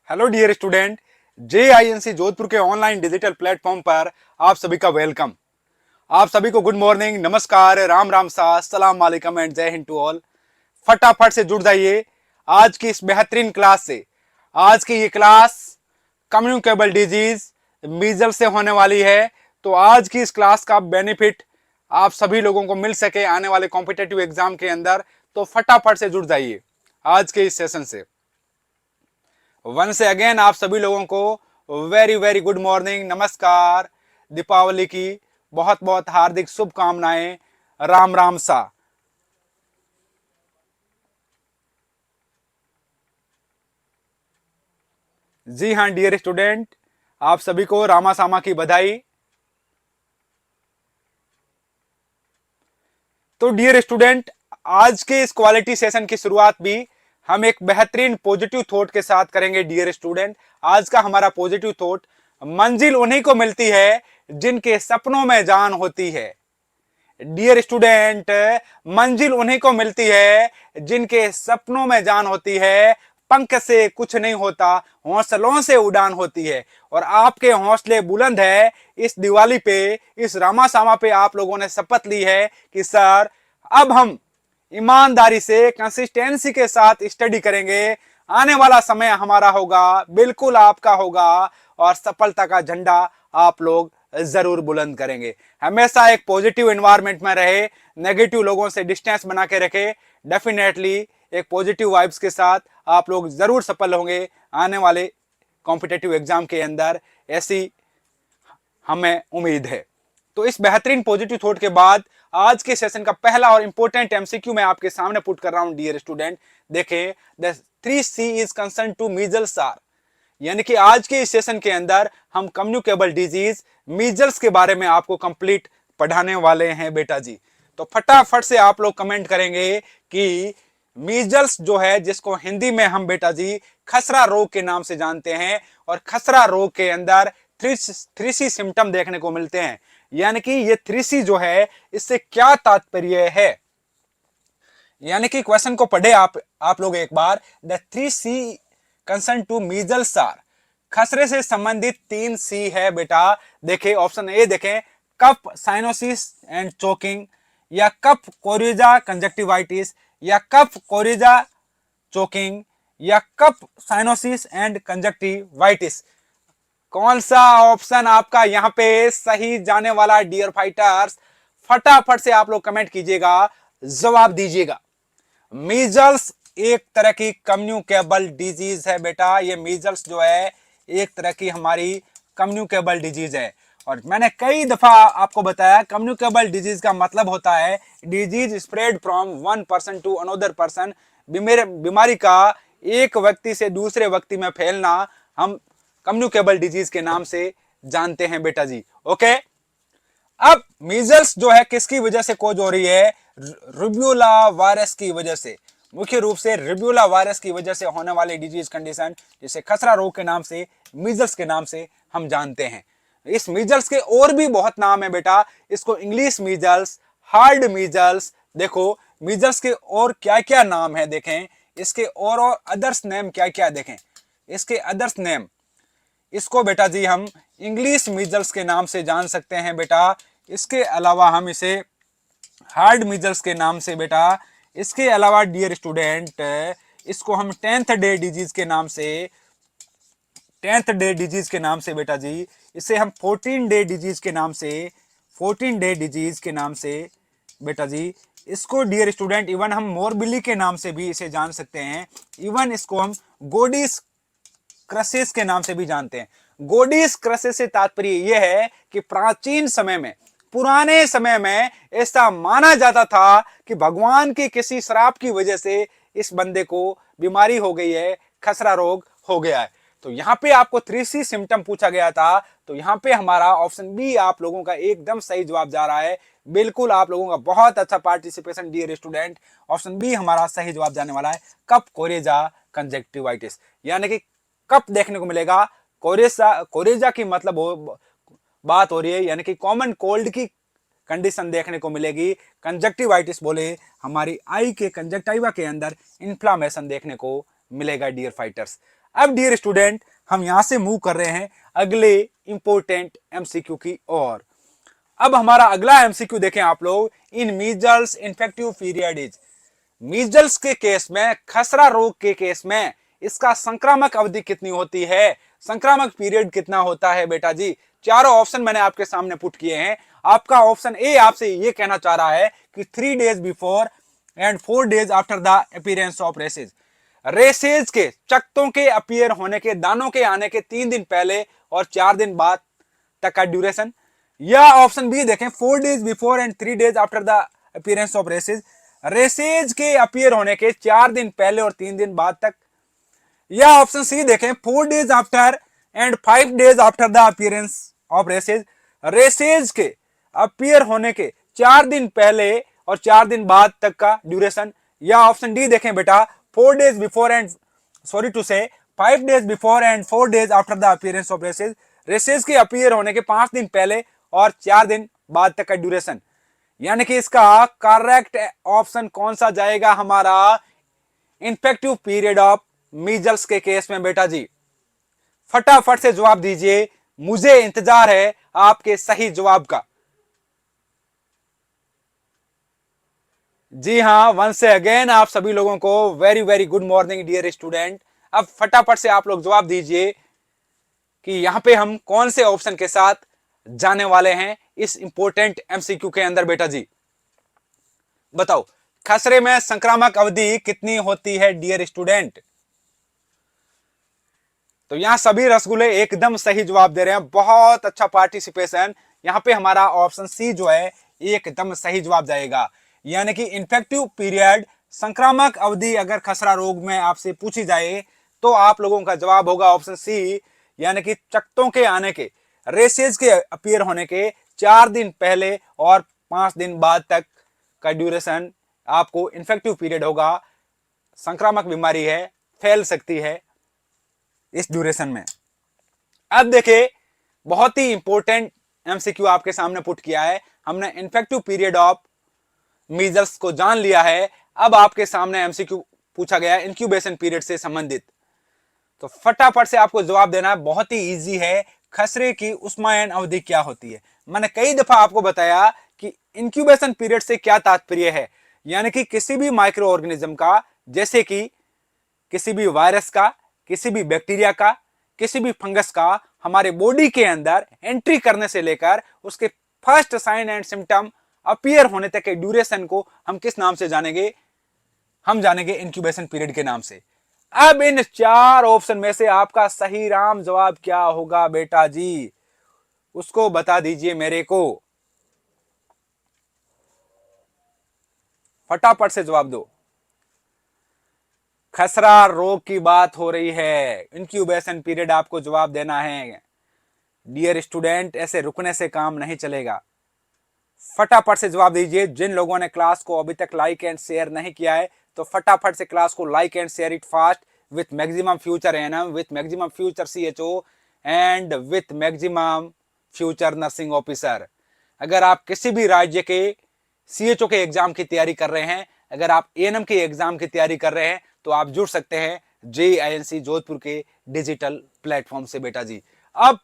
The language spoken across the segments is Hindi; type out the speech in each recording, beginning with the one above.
Hello dear student, JINC Jodhpur के ऑनलाइन डिजिटल प्लेटफॉर्म पर आप सभी का वेलकम। आप सभी को गुड मॉर्निंग, नमस्कार, राम राम सा, सलाम वालेकुम एंड जय हिंद टू ऑल। फटाफट से जुड़ जाइए आज की इस बेहतरीन क्लास से। आज की ये क्लास कम्युनिकेबल डिजीज मीजल से होने वाली है। तो आज की इस क्लास का बेनिफिट आप सभी लोगों को मिल सके आने वाले कॉम्पिटेटिव एग्जाम के अंदर, तो फटाफट से जुड़ जाइए आज के इस सेशन से। वंस अगेन आप सभी लोगों को वेरी वेरी गुड मॉर्निंग, नमस्कार, दीपावली की बहुत बहुत हार्दिक शुभकामनाएं, राम राम सा। जी हाँ डियर स्टूडेंट, आप सभी को रामा सामा की बधाई। तो डियर स्टूडेंट, आज के इस क्वालिटी सेशन की शुरुआत भी हम एक बेहतरीन पॉजिटिव थॉट के साथ करेंगे। डियर स्टूडेंट, आज का हमारा पॉजिटिव थॉट, मंजिल उन्हीं को मिलती है जिनके सपनों में जान होती है। डियर स्टूडेंट, मंजिल उन्हीं को मिलती है जिनके सपनों में जान होती है। पंख से कुछ नहीं होता, हौसलों से उड़ान होती है। और आपके हौसले बुलंद है। इस दिवाली पे, इस रामा सामा पे आप लोगों ने शपथ ली है कि सर अब हम ईमानदारी से कंसिस्टेंसी के साथ स्टडी करेंगे। आने वाला समय हमारा होगा, बिल्कुल आपका होगा, और सफलता का झंडा आप लोग जरूर बुलंद करेंगे। हमेशा एक पॉजिटिव एनवायरनमेंट में रहे, नेगेटिव लोगों से डिस्टेंस बना के रखे। डेफिनेटली एक पॉजिटिव वाइब्स के साथ आप लोग जरूर सफल होंगे आने वाले कॉम्पिटेटिव एग्जाम के अंदर, ऐसी हमें उम्मीद है। तो इस बेहतरीन पॉजिटिव थॉट के बाद आज के सेशन का पहला और इंपॉर्टेंट एमसीक्यू मैं आपके सामने पुट कर रहा हूं डियर स्टूडेंट। देखें, the 3C is concern to measles are, यानी कि आज के इस सेशन के अंदर हम कम्युनिकेबल डिजीज मीजल्स के बारे में आपको कंप्लीट पढ़ाने वाले हैं बेटा जी। तो फटाफट से आप लोग कमेंट करेंगे कि मीजल्स जो है, जिसको हिंदी में हम बेटा जी खसरा रोग के नाम से जानते हैं, और खसरा रोग के अंदर 3C सिम्टम देखने को मिलते हैं। यानी कि ये 3C जो है, इससे क्या तात्पर्य है, यानी कि क्वेश्चन को पढ़े आप लोग एक बार। The 3C concern to measles are, खसरे से संबंधित 3C है बेटा। देखे ऑप्शन ए देखें, कफ साइनोसिस एंड चोकिंग, या कफ कोरिजा कंजक्टिवाइटिस, या कफ कोरिजा चोकिंग, या कफ साइनोसिस एंड कंजक्टिवाइटिस। कौन सा ऑप्शन आपका यहां पे सही जाने वाला डियर फाइटर्स? फटाफट से आप लोग कमेंट कीजिएगा, जवाब दीजिएगा। मीजल्स एक तरह की कम्युनिकेबल डिजीज है बेटा। ये मीजल्स जो है एक तरह की हमारी कम्युनिकेबल डिजीज है। और मैंने कई दफा आपको बताया, कम्युनिकेबल डिजीज का मतलब होता है disease spread from one person to another person. बीमारी का एक व्यक्ति से दूसरे व्यक्ति में फैलना हम कम्युनिकेबल डिजीज के नाम से जानते हैं बेटा जी। ओके, अब मीजल्स जो है किसकी वजह से कोज हो रही है? रुब्यूला वायरस की वजह से। मुख्य रूप से रुब्यूला वायरस की वजह से होने वाली डिजीज कंडीशन, जिसे खसरा रोग के नाम से, मीजल्स के नाम से हम जानते हैं। इस मीजल्स के और भी बहुत नाम है बेटा। इसको इंग्लिश मीजल्स, हार्ड मीजल्स, देखो मीजल्स के और क्या क्या नाम है देखें, इसके और अदर्स नेम क्या क्या देखें, इसके अदर्स नेम। इसको बेटा जी हम इंग्लिश मीजल्स के नाम से जान सकते हैं बेटा। इसके अलावा हम इसे हार्ड मीजल्स के नाम से बेटा। इसके अलावा डियर स्टूडेंट, इसको हम टेंथ डे डिजीज के नाम से बेटा जी, इसे हम 14 डे डिजीज के नाम से, 14 डे डिजीज के नाम से बेटा जी। इसको डियर स्टूडेंट इवन हम मोरबिली के नाम से भी इसे जान सकते हैं। इवन इसको हम गोडिस क्रसिस के नाम से भी जानते हैं। गोडिस क्रसिस से तात्पर्य यह है कि प्राचीन समय में, पुराने समय में ऐसा माना जाता था कि भगवान के किसी श्राप की वजह से इस बंदे को बीमारी हो गई है, खसरा रोग हो गया है। तो यहाँ पे आपको 3C सिम्टम पूछा गया था, तो यहाँ पे हमारा ऑप्शन बी आप लोगों का एकदम सही जवाब जा रहा है। बिल्कुल आप लोगों का बहुत अच्छा participation dear student. Option B हमारा सही जवाब जाने वाला है, कफ कोरेजा कंजक्टिवाइटिस। यानी कि कप देखने को मिलेगा, कोरेजा की मतलब बात हो रही है, यानी कि कॉमन कोल्ड की कंडीशन देखने को मिलेगी। कंजक्टिवाइटिस बोले हमारी आई के कंजक्टिवा के अंदर इंफ्लामेशन देखने को मिलेगा डियर फाइटर्स। अब डियर स्टूडेंट हम यहां से मूव कर रहे हैं अगले इंपॉर्टेंट एमसीक्यू की ओर। अब हमारा अगला एमसीक्यू देखें आप लोग, in measles infective period is. Measles के केस में, खसरा रोग के केस में इसका संक्रामक अवधि कितनी होती है, संक्रामक पीरियड कितना होता है बेटा जी। चारों ऑप्शन मैंने आपके सामने पुट किए हैं। आपका ऑप्शन ए आपसे ये कहना चाह रहा है कि 3 days before and 4 days after the appearance of races. Races के, चकत्तों के अपीयर होने के, दानों के आने के 3 दिन पहले और 4 दिन बाद तक का ड्यूरेशन। या ऑप्शन बी देखें, 4 days before and 3 days after the appearance of races. Races के अपीयर होने के 4 दिन पहले और 3 दिन बाद तक। या ऑप्शन सी देखें, 4 days after and 5 days after the appearance of races. Races के अपीयर होने के 4 दिन पहले और 4 दिन बाद तक का ड्यूरेशन। या ऑप्शन डी देखें बेटा, 4 days before and 5 days before and 4 days after the appearance of races. Races के अपीयर होने के 5 दिन पहले और 4 दिन बाद तक का ड्यूरेशन। यानी कि इसका करेक्ट ऑप्शन कौन सा जाएगा हमारा, इन्फेक्टिव पीरियड ऑफ मीजल्स के केस में बेटा जी। फटाफट से जवाब दीजिए, मुझे इंतजार है आपके सही जवाब का। जी हां, वंस से अगेन आप सभी लोगों को very very good morning dear student. अब फटाफट से आप लोग जवाब दीजिए कि यहां पे हम कौन से ऑप्शन के साथ जाने वाले हैं इस इंपॉर्टेंट एमसीक्यू के अंदर बेटा जी। बताओ, खसरे में संक्रामक अवधि कितनी होती है डियर स्टूडेंट। तो यहां सभी रसगुल्ले एकदम सही जवाब दे रहे हैं, बहुत अच्छा पार्टिसिपेशन। यहां पे हमारा ऑप्शन सी जो है एकदम सही जवाब जाएगा। यानी कि इन्फेक्टिव पीरियड, संक्रामक अवधि अगर खसरा रोग में आपसे पूछी जाए तो आप लोगों का जवाब होगा ऑप्शन सी, यानी कि चकत्तों के आने के, रेसेज के अपीयर होने के 4 दिन पहले और 5 दिन बाद तक का ड्यूरेशन आपको इन्फेक्टिव पीरियड होगा। संक्रामक बीमारी है, फैल सकती है इस ड्यूरेशन में। अब देखिए, बहुत ही इंपॉर्टेंट एमसीक्यू आपके सामने पुट किया है हमने। इन्फेक्टिव पीरियड ऑफ मीजल्स को जान लिया है। अब आपके सामने एमसीक्यू पूछा गया है इंक्यूबेशन पीरियड से संबंधित। तो फटाफट से आपको जवाब देना है, बहुत ही इजी है। खसरे की उष्मायन अवधि क्या होती है। मैंने कई दफा आपको बताया कि इंक्यूबेशन पीरियड से क्या तात्पर्य है। यानी कि किसी भी माइक्रो ऑर्गेनिज्म का, जैसे कि किसी भी वायरस का, किसी भी बैक्टीरिया का, किसी भी फंगस का हमारे बॉडी के अंदर एंट्री करने से लेकर उसके first sign and symptom appear होने तक के ड्यूरेशन को हम किस नाम से जानेंगे, हम जानेंगे इंक्यूबेशन पीरियड के नाम से। अब इन 4 ऑप्शन में से आपका सही राम जवाब क्या होगा बेटा जी, उसको बता दीजिए मेरे को, फटाफट से जवाब दो। खसरा रोग की बात हो रही है, इंक्यूबेशन पीरियड आपको जवाब देना है डियर स्टूडेंट। ऐसे रुकने से काम नहीं चलेगा, फटाफट से जवाब दीजिए। जिन लोगों ने क्लास को अभी तक लाइक एंड शेयर नहीं किया है तो फटाफट से क्लास को like and share it fast, with maximum future ANM, with maximum future CHO and with maximum future nursing officer. अगर आप किसी भी राज्य के सीएचओ के एग्जाम की तैयारी कर रहे हैं, अगर आप एएनएम के एग्जाम की तैयारी कर रहे हैं, तो आप जुड़ सकते हैं JINC जोधपुर के डिजिटल प्लेटफॉर्म से बेटा जी। अब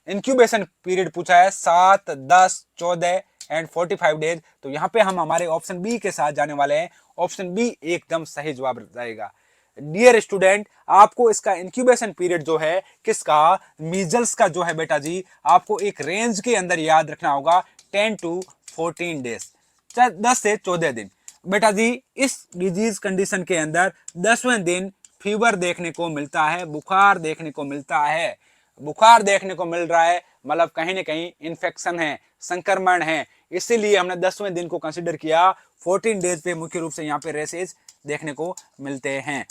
इंक्यूबेशन पीरियड पूछा है 7, 10, 14 एंड 45 डेज। तो यहाँ पे हम हमारे ऑप्शन बी के साथ जाने वाले हैं। ऑप्शन बी एकदम सही जवाब जाएगा डियर स्टूडेंट। आपको इसका इंक्यूबेशन पीरियड जो है किसका, मीजल्स का जो है बेटा जी, आपको एक रेंज के अंदर याद रखना होगा, 10 to 14 डेज, 10 से 14 दिन बेटा जी। इस डिजीज कंडीशन के अंदर 10वें दिन फीवर देखने को मिलता है, बुखार देखने को मिलता है। बुखार देखने को मिल रहा है मतलब कहीं ना कहीं इन्फेक्शन है, संक्रमण है, इसीलिए हमने 10वें दिन को कंसीडर किया। 14 डेज पे मुख्य रूप से यहाँ पे रेसेज देखने को मिलते हैं।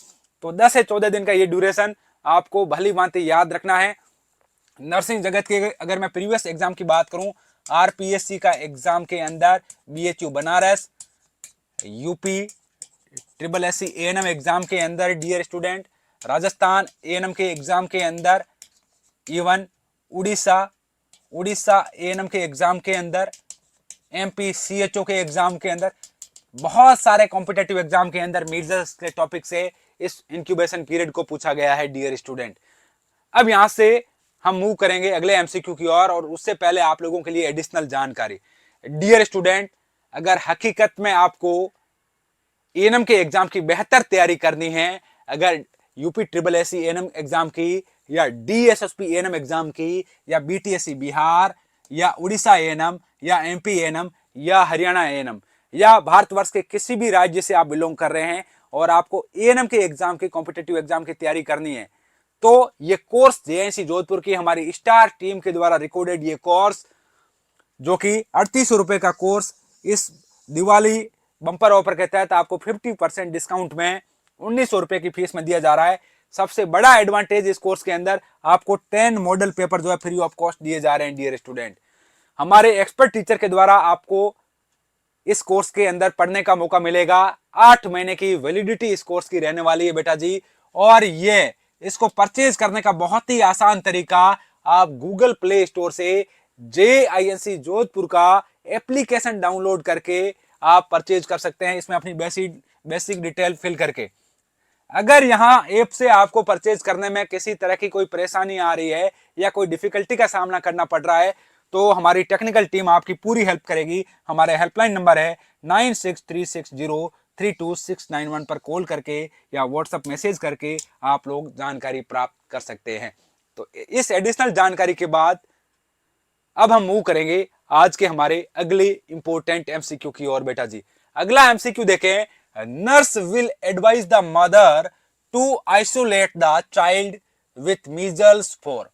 तो 10 से 14 दिन का ये ड्यूरेशन आपको भली भांति याद रखना है। नर्सिंग जगत के अगर मैं प्रीवियस एग्जाम की बात करूं, RPSC का एग्जाम के अंदर BHU Banaras, UP SSC ANM exam के अंदर डियर स्टूडेंट, राजस्थान ANM के एग्जाम के अंदर, इवन उड़ीसा ANM के एग्जाम के अंदर, MP CHO के एग्जाम के अंदर, बहुत सारे कॉम्पिटेटिव एग्जाम के अंदर मीजल्स के टॉपिक से इस इंक्यूबेशन पीरियड को पूछा गया है डियर स्टूडेंट। अब यहां से हम मूव करेंगे अगले एमसीक्यू की ओर, और उससे पहले आप लोगों के लिए एडिशनल जानकारी। डियर स्टूडेंट, अगर हकीकत में आपको एएनएम के एग्जाम की बेहतर तैयारी करनी है, अगर UP triple S ANM exam की, या डीएसएसपी एएनएम एग्जाम की, या बीटीएससी बिहार, या उड़ीसा एएनएम, या एमपी एएनएम, या हरियाणा एएनएम, या भारतवर्ष के किसी भी राज्य से आप बिलोंग कर रहे हैं और आपको एएनएम के एग्जाम की, कॉम्पिटेटिव एग्जाम की तैयारी करनी है, तो ये कोर्स जेएनसी जोधपुर की हमारी स्टार टीम के द्वारा रिकॉर्डेड ये कोर्स, जो कि 3800 रुपए का कोर्स, इस दिवाली बंपर ऑफर के तहत आपको 50% डिस्काउंट में 1900 रुपए की फीस में दिया जा रहा है। सबसे बड़ा एडवांटेज इस कोर्स के अंदर आपको 10 मॉडल पेपर जो है फ्री ऑफ कॉस्ट दिए जा रहे हैं डियर स्टूडेंट। हमारे एक्सपर्ट टीचर के द्वारा आपको इस कोर्स के अंदर पढ़ने का मौका मिलेगा। 8 महीने की वैलिडिटी इस कोर्स की रहने वाली है बेटा जी। और ये इसको परचेज करने का बहुत ही आसान तरीका, आप गूगल प्ले स्टोर से JINC जोधपुर का एप्लीकेशन डाउनलोड करके आप परचेज कर सकते हैं, इसमें अपनी बेसिक डिटेल फिल करके। अगर यहां ऐप से आपको परचेज करने में किसी तरह की कोई परेशानी आ रही है या कोई डिफिकल्टी का सामना करना पड़ रहा है, तो हमारी टेक्निकल टीम आपकी पूरी हेल्प करेगी। हमारे हेल्पलाइन नंबर है 9636032691 पर कॉल करके या व्हाट्सएप मैसेज करके आप लोग जानकारी प्राप्त कर सकते हैं। तो इस एडिशनल जानकारी के बाद अब हम मूव करेंगे आज के हमारे अगले इंपॉर्टेंट एमसीक्यू की ओर बेटा जी। अगला एमसीक्यू देखें, nurse will advise the mother to isolate the child with measles for.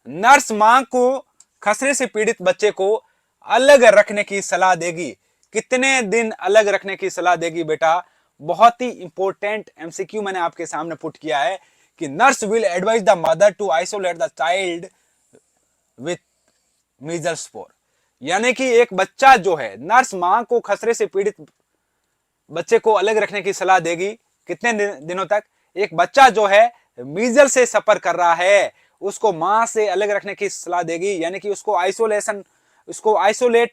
Nurse मां को खसरे से पीड़ित बच्चे को अलग रखने की सलाह देगी। कितने दिन अलग रखने की सलाह देगी बेटा? बहुत ही इंपॉर्टेंट एमसीक्यू मैंने आपके सामने पुट किया है कि nurse will advise the mother to isolate the child with measles for, यानी कि एक बच्चा जो है, नर्स मां को खसरे से पीड़ित बच्चे को अलग रखने की सलाह देगी। कितने दिनों तक? एक बच्चा जो है मीजल से सफर कर रहा है, उसको मां से अलग रखने की सलाह देगी, यानी कि उसको आइसोलेट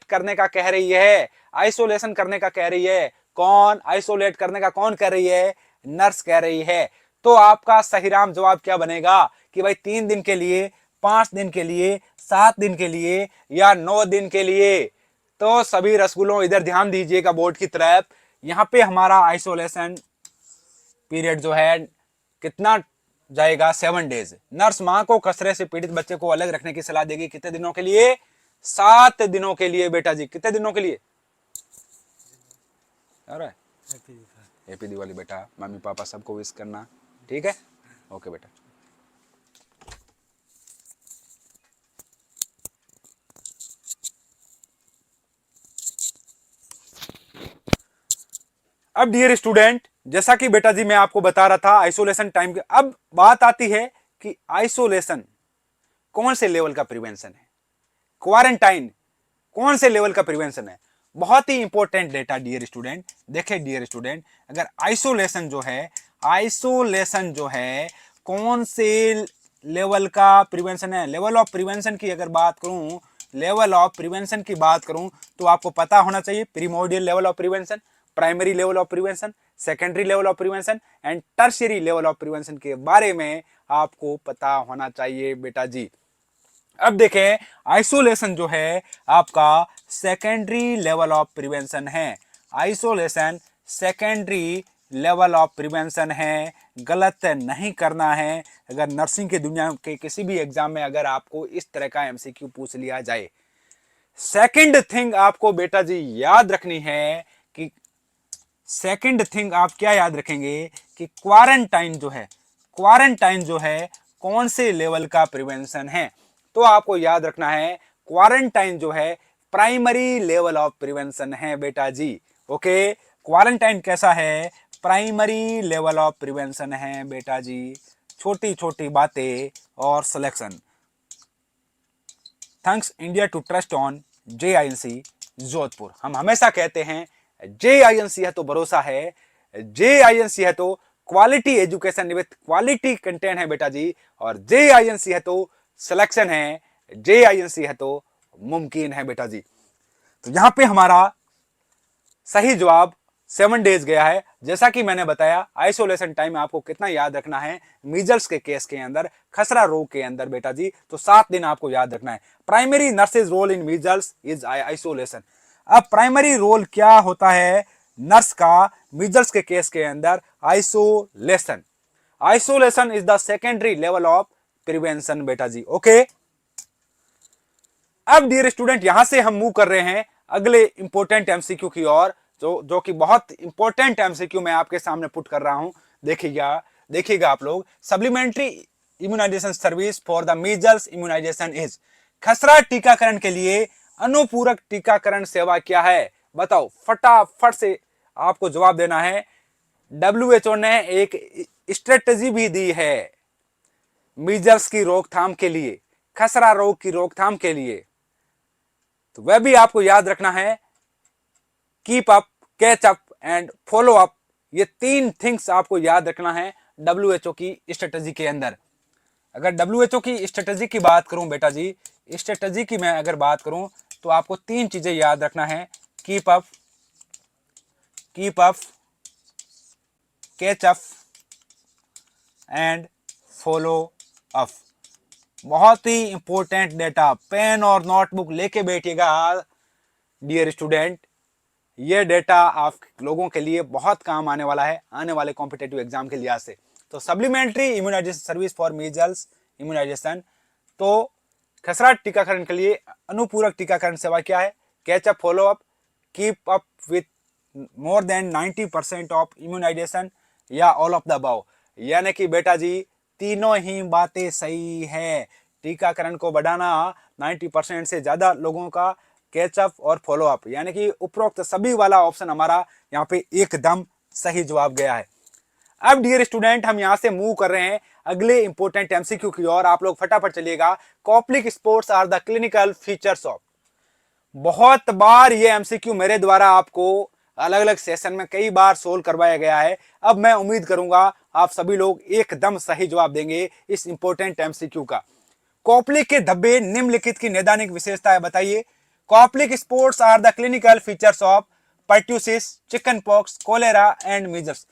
करने का कह रही है, आइसोलेशन करने का कह रही है। कौन आइसोलेट करने का कौन कह रही है? नर्स कह रही है। तो आपका सही राम जवाब क्या बनेगा कि भाई 3 दिन के लिए, 5 दिन के लिए, 7 दिन के लिए, या 9 दिन के लिए? तो सभी रसगुल्लों इधर ध्यान दीजिएगा बोर्ड की तरफ। यहां पे हमारा आइसोलेशन पीरियड जो है कितना जाएगा? 7 डेज। नर्स मां को खसरे से पीड़ित बच्चे को अलग रखने की सलाह देगी। कितने दिनों के लिए? 7 दिनों के लिए बेटा जी। कितने दिनों के लिए? हैप्पी दिवाली बेटा, मम्मी पापा सबको विश करना, ठीक है? ओके बेटा। अब डियर स्टूडेंट, जैसा कि बेटा जी मैं आपको बता रहा था आइसोलेशन टाइम के, अब बात आती है कि आइसोलेशन कौन से लेवल का प्रिवेंशन है, क्वारंटाइन कौन से लेवल का प्रिवेंशन है। बहुत ही इंपॉर्टेंट डेटा डियर स्टूडेंट। देखें डियर स्टूडेंट, अगर आइसोलेशन जो है कौन से लेवल का प्रिवेंशन है, लेवल ऑफ प्रिवेंशन की अगर बात करूं, लेवल ऑफ प्रिवेंशन की बात करूं तो आपको पता होना चाहिए primordial level of prevention, primary level of prevention, secondary level of prevention and tertiary level of prevention के बारे में आपको पता होना चाहिए बेटा जी। अब देखें, आइसोलेशन जो है आपका सेकेंडरी लेवल ऑफ प्रिवेंशन है। Isolation secondary level of prevention है, गलत नहीं करना है। अगर नर्सिंग के दुनिया के किसी भी एग्जाम में अगर आपको इस तरह का एमसीक्यू पूछ लिया जाए, सेकंड थिंग आपको बेटा जी याद रखनी है कि सेकंड थिंग आप क्या याद रखेंगे कि क्वारंटाइन जो है कौन से लेवल का प्रिवेंशन है। तो आपको याद रखना है क्वारंटाइन जो है प्राइमरी लेवल ऑफ प्रिवेंशन है बेटा जी। ओके, क्वारंटाइन कैसा है? प्राइमरी लेवल ऑफ प्रिवेंशन है बेटा जी। छोटी छोटी बातें और selection. Thanks India to trust on JINC Jodhpur. हम हमेशा कहते हैं JINC है तो भरोसा है, JINC है तो quality education with quality content है बेटा जी, और JINC है तो सिलेक्शन है, JINC है तो मुमकिन है बेटा जी। तो यहां पे हमारा सही जवाब 7 डेज गया है। जैसा कि मैंने बताया आइसोलेशन टाइम आपको कितना याद रखना है, मीजल्स के केस के अंदर, खसरा रोग के अंदर बेटा जी, तो 7 दिन आपको याद रखना है। Primary nurses role in measles is isolation. अब प्राइमरी रोल क्या होता है नर्स का मीजल्स के केस के अंदर? Isolation. Isolation is the secondary level of prevention बेटा जी। ओके, अब डियर स्टूडेंट यहां से हम मूव कर रहे हैं अगले इंपॉर्टेंट एमसीक्यू की ओर, जो कि बहुत इंपॉर्टेंट एमसीक्यू मैं आपके सामने पुट कर रहा हूं। देखिएगा देखिएगा आप लोग। Supplementary immunization service for the measles immunization is. खसरा टीकाकरण के लिए अनुपूरक टीकाकरण सेवा क्या है? बताओ, फटाफट से आपको जवाब देना है। WHO ने एक स्ट्रेटजी भी दी है मीजल्स की रोकथाम के लिए, खसरा रोग की रोकथाम के लिए, तो वह भी आपको याद रखना है। Keep up, catch up and follow up, ये 3 थिंग्स आपको याद रखना है WHO की स्ट्रेटजी के अंदर। अगर WHO की स्ट्रेटजी की बात करूं बेटा जी, स्ट्रेटजी की मैं अगर बात करूं तो आपको 3 चीजें याद रखना है। Keep up, catch up and follow up. बहुत ही इंपॉर्टेंट डेटा, पेन और नोटबुक लेके बैठिएगा डियर स्टूडेंट। ये डेटा आप लोगों के लिए बहुत काम आने वाला है आने वाले कॉम्पिटेटिव एग्जाम के लिहाज से। तो supplementary immunization service for measles immunization, तो खसरा टीकाकरण के लिए अनुपूरक टीकाकरण सेवा क्या है? Catch up, follow up, keep up with more than 90% of immunization, या ऑल ऑफ द अबव। यानी कि बेटा जी तीनों ही बातें सही है। टीकाकरण को बढ़ाना, 90% से ज्यादा लोगों का कैचअप और फॉलो अप, यानी कि उपरोक्त सभी वाला ऑप्शन हमारा यहाँ पे एकदम सही जवाब गया है। अब डियर स्टूडेंट हम यहां से मूव कर रहे हैं अगले इंपॉर्टेंट एमसीक्यू की ओर। आप लोग फटाफट चलिएगा। Koplik spots are the clinical features of. बहुत बार ये एमसीक्यू मेरे द्वारा आपको अलग अलग सेशन में कई बार सोल्व करवाया गया है। अब मैं उम्मीद करूंगा आप सभी लोग एकदम सही जवाब देंगे इस इंपॉर्टेंट एमसीक्यू का। कॉप्लिक के धब्बे निम्नलिखित की नैदानिक विशेषता है, बताइए। Koplik spots are the clinical features of pertussis, chickenpox, cholera and measles.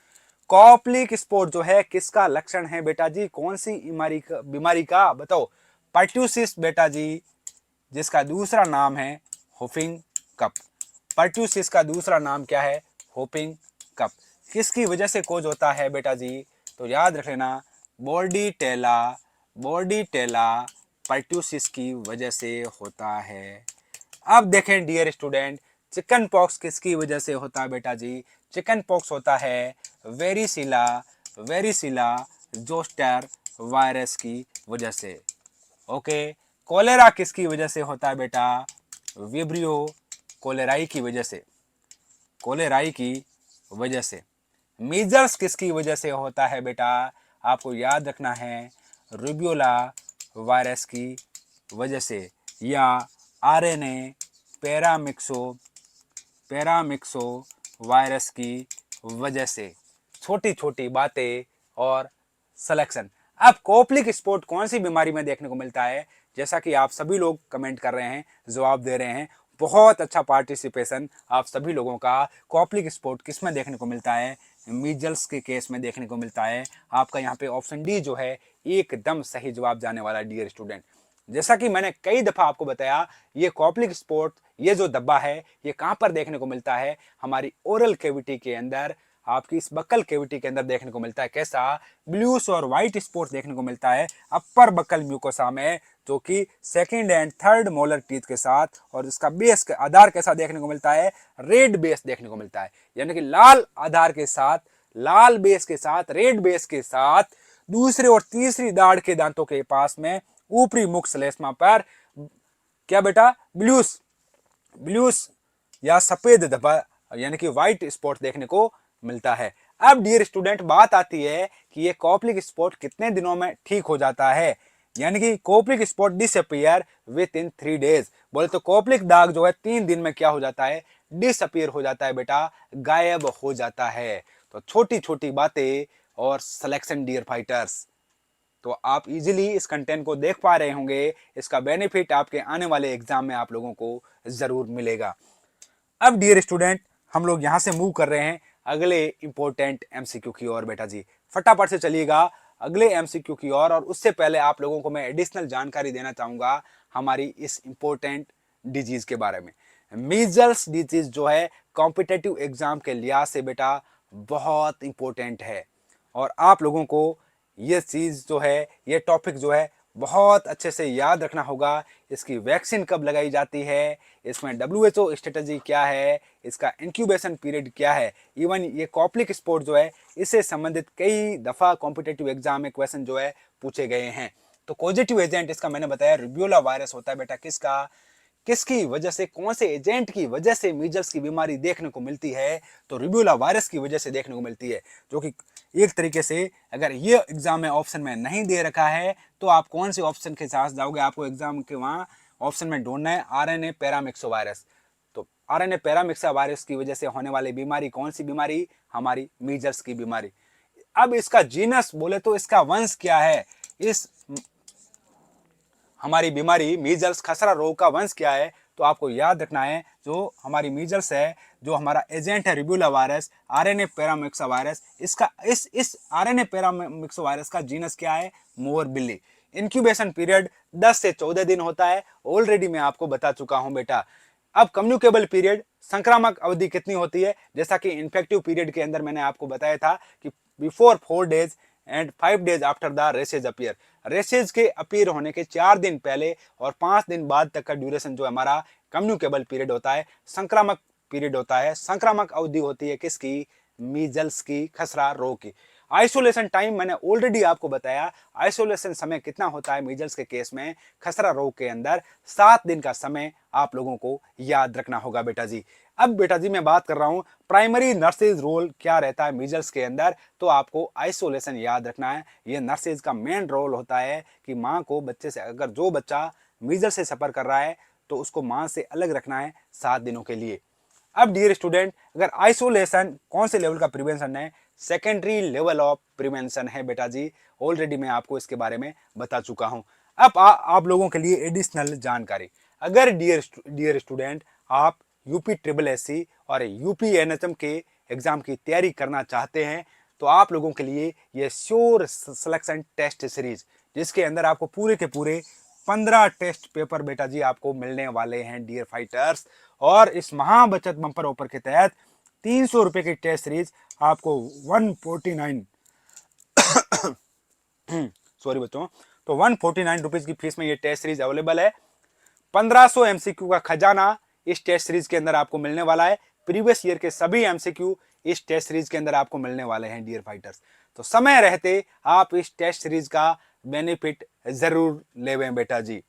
Koplik spot जो है किसका लक्षण है बेटा जी? कौन सी बीमारी का बताओ? पर्ट्यूसिस बेटा जी, जिसका दूसरा नाम है होफिंग कप। पर्ट्यूसिस का दूसरा नाम क्या है? Hopping cup. किसकी वजह से कोज होता है बेटा जी? तो याद रख लेना, बोर्डीटेला पर्ट्यूसिस की वजह से होता है। अब देखें डियर स्टूडेंट, चिकन पॉक्स किसकी वजह से होता है बेटा जी? चिकन पॉक्स होता है वेरिसिला जोस्टर वायरस की वजह से। ओके, कोलेरा किसकी वजह से होता है बेटा? विब्रियो कोलेराई की वजह से, कोलेराई की वजह से। मीजल्स किसकी वजह से होता है बेटा? आपको याद रखना है रूबियोला वायरस की वजह से, या आरएनए पैरामिक्सो वायरस की वजह से। छोटी छोटी बातें और सिलेक्शन। अब कॉप्लिक स्पॉट कौन सी बीमारी में देखने को मिलता है? जैसा कि आप सभी लोग कमेंट कर रहे हैं, जवाब दे रहे हैं, बहुत अच्छा पार्टिसिपेशन आप सभी लोगों का। कॉप्लिक स्पॉट किस में देखने को मिलता है? मीजल्स के केस में देखने को मिलता है। आपका यहाँ पे ऑप्शन डी जो है एकदम सही जवाब जाने वाला है डियर स्टूडेंट। जैसा कि मैंने कई दफा आपको बताया, ये कॉप्लिक स्पॉट, ये जो धब्बा है, ये कहां पर देखने को मिलता है? हमारी ओरल कैविटी के अंदर, आपकी इस बक्कल कैविटी के अंदर देखने को मिलता है। कैसा? ब्लूस और व्हाइट स्पॉट देखने को मिलता है अपर बक्कल म्यूकोसा में, जो कि second and third molar teeth के साथ, और इसका बेस का आधार कैसा देखने को मिलता है? रेड बेस देखने को मिलता है। यानी कि लाल आधार के साथ, लाल बेस के साथ, रेड बेस के साथ, दूसरे और तीसरी दाढ़ के दांतों के पास में ऊपरी मुख श्लेष्मा पर क्या बेटा? ब्लूस या सफेद धब्बा यानी कि व्हाइट स्पॉट देखने को मिलता है। अब डियर स्टूडेंट बात आती है कि ये कॉप्लिक स्पॉट कितने दिनों में ठीक हो जाता है? यानी कि Koplik spot disappear with in 3 days. बोले तो कॉप्लिक दाग जो है 3 दिन में क्या हो जाता है? डिसअपियर हो जाता है बेटा, गायब हो जाता है। तो छोटी छोटी बातें और सिलेक्शन डियर फाइटर्स, तो आप इजीली इस कंटेंट को देख पा रहे होंगे। इसका बेनिफिट आपके आने वाले एग्जाम में आप लोगों को जरूर मिलेगा। अब डियर स्टूडेंट हम लोग यहां से मूव कर रहे हैं अगले इंपॉर्टेंट एमसीक्यू की ओर बेटा जी। फटाफट से चलिएगा अगले एमसीक्यू की ओर। और उससे पहले आप लोगों को मैं एडिशनल जानकारी देना चाहूंगा हमारी इस इंपॉर्टेंट डिजीज के बारे में। मीजल्स डिजीज जो है कॉम्पिटेटिव एग्जाम के लिहाज से बेटा बहुत इंपॉर्टेंट है, और आप लोगों को ये चीज जो है, ये टॉपिक जो है बहुत अच्छे से याद रखना होगा। इसकी वैक्सीन कब लगाई जाती है, इसमें WHO स्ट्रेटजी क्या है, इसका इंक्यूबेशन पीरियड क्या है, इवन ये कॉप्लिक स्पोर्ट जो है इससे संबंधित कई दफा कॉम्पिटेटिव एग्जाम में क्वेश्चन जो है पूछे गए हैं। तो पॉजिटिव एजेंट इसका मैंने बताया रुबियोला वायरस होता है बेटा। किसका, किसकी वजह से, कौन से एजेंट की वजह से मीजल्स की बीमारी देखने को मिलती है, तो रुबियोला वायरस की वजह से देखने को मिलती है। जो कि एक तरीके से अगर ये एग्जाम में ऑप्शन में नहीं दे रखा है तो आप कौन से ऑप्शन के साथ जाओगे, आपको एग्जाम के वहां ऑप्शन में ढूंढना है RNA पैरामिक्सो वायरस। तो RNA पैरामिक्सो वायरस की वजह से होने वाली बीमारी कौन सी बीमारी, हमारी मीजल्स की बीमारी। अब इसका जीनस बोले तो इसका वंश क्या है, इस हमारी बीमारी मीजल्स खसरा रोग का वंश क्या है, तो आपको याद रखना है जो हमारी मीजल्स है, जो हमारा एजेंट है rubeola virus, RNA paramyxo virus, इसका इस RNA पैरामिक्सो वायरस का जीनस क्या है, मोरबिली। इंक्यूबेशन पीरियड 10 से 14 दिन होता है, ऑलरेडी मैं आपको बता चुका हूं बेटा। अब कम्युनिकेबल पीरियड, संक्रामक अवधि कितनी होती है, जैसा कि इन्फेक्टिव पीरियड के अंदर मैंने आपको बताया था कि before 4 days and 5 days after the races appear. Races के अपीयर होने के 4 दिन पहले और 5 दिन बाद तक का ड्यूरेशन जो हमारा कम्युनिकेबल पीरियड होता है, संक्रामक पीरियड होता है। संक्रामक अवधि होती है किसकी, मीजल्स की, खसरा रोग की। आइसोलेशन टाइम मैंने ऑलरेडी आपको बताया, आइसोलेशन समय कितना होता है मीजल्स के केस में, खसरा रोग के अंदर 7 दिन का समय आप लोगों को याद रखना होगा बेटा जी। अब बेटा जी मैं बात कर रहा हूं प्राइमरी नर्सेज रोल क्या रहता है मीजल्स के अंदर, तो आपको आइसोलेशन याद रखना है। ये नर्सेज का मेन रोल होता है कि माँ को बच्चे से, अगर जो बच्चा मीजल्स से सफर कर रहा है तो उसको माँ से अलग रखना है 7 दिनों के लिए। अब डियर स्टूडेंट, अगर आइसोलेशन कौन से लेवल का प्रिवेंशन है, सेकेंडरी लेवल ऑफ प्रिवेंशन है बेटा जी। ऑलरेडी मैं आपको इसके बारे में बता चुका हूं। अब आप लोगों के लिए एडिशनल जानकारी, अगर डियर स्टूडेंट आप UPSSC और UPNHM के एग्जाम की तैयारी करना चाहते हैं तो आप लोगों के लिए ये श्योर सिलेक्शन टेस्ट सीरीज, जिसके अंदर आपको पूरे के पूरे 15 टेस्ट पेपर बेटा जी आपको मिलने वाले हैं डियर फाइटर्स। और इस महा बचत बम्पर ऑफर के तहत 300 रुपए की टेस्ट सीरीज आपको 149 सॉरी बच्चों, तो 149 रुपीज की फीस में ये टेस्ट सीरीज अवेलेबल है। 1500 MCQ का खजाना इस टेस्ट सीरीज के अंदर आपको मिलने वाला है। प्रीवियस ईयर के सभी MCQ इस टेस्ट सीरीज के अंदर आपको मिलने वाले हैं डियर फाइटर्स। तो समय रहते आप इस टेस्ट सीरीज का बेनिफिट जरूर लेवें बेटा जी।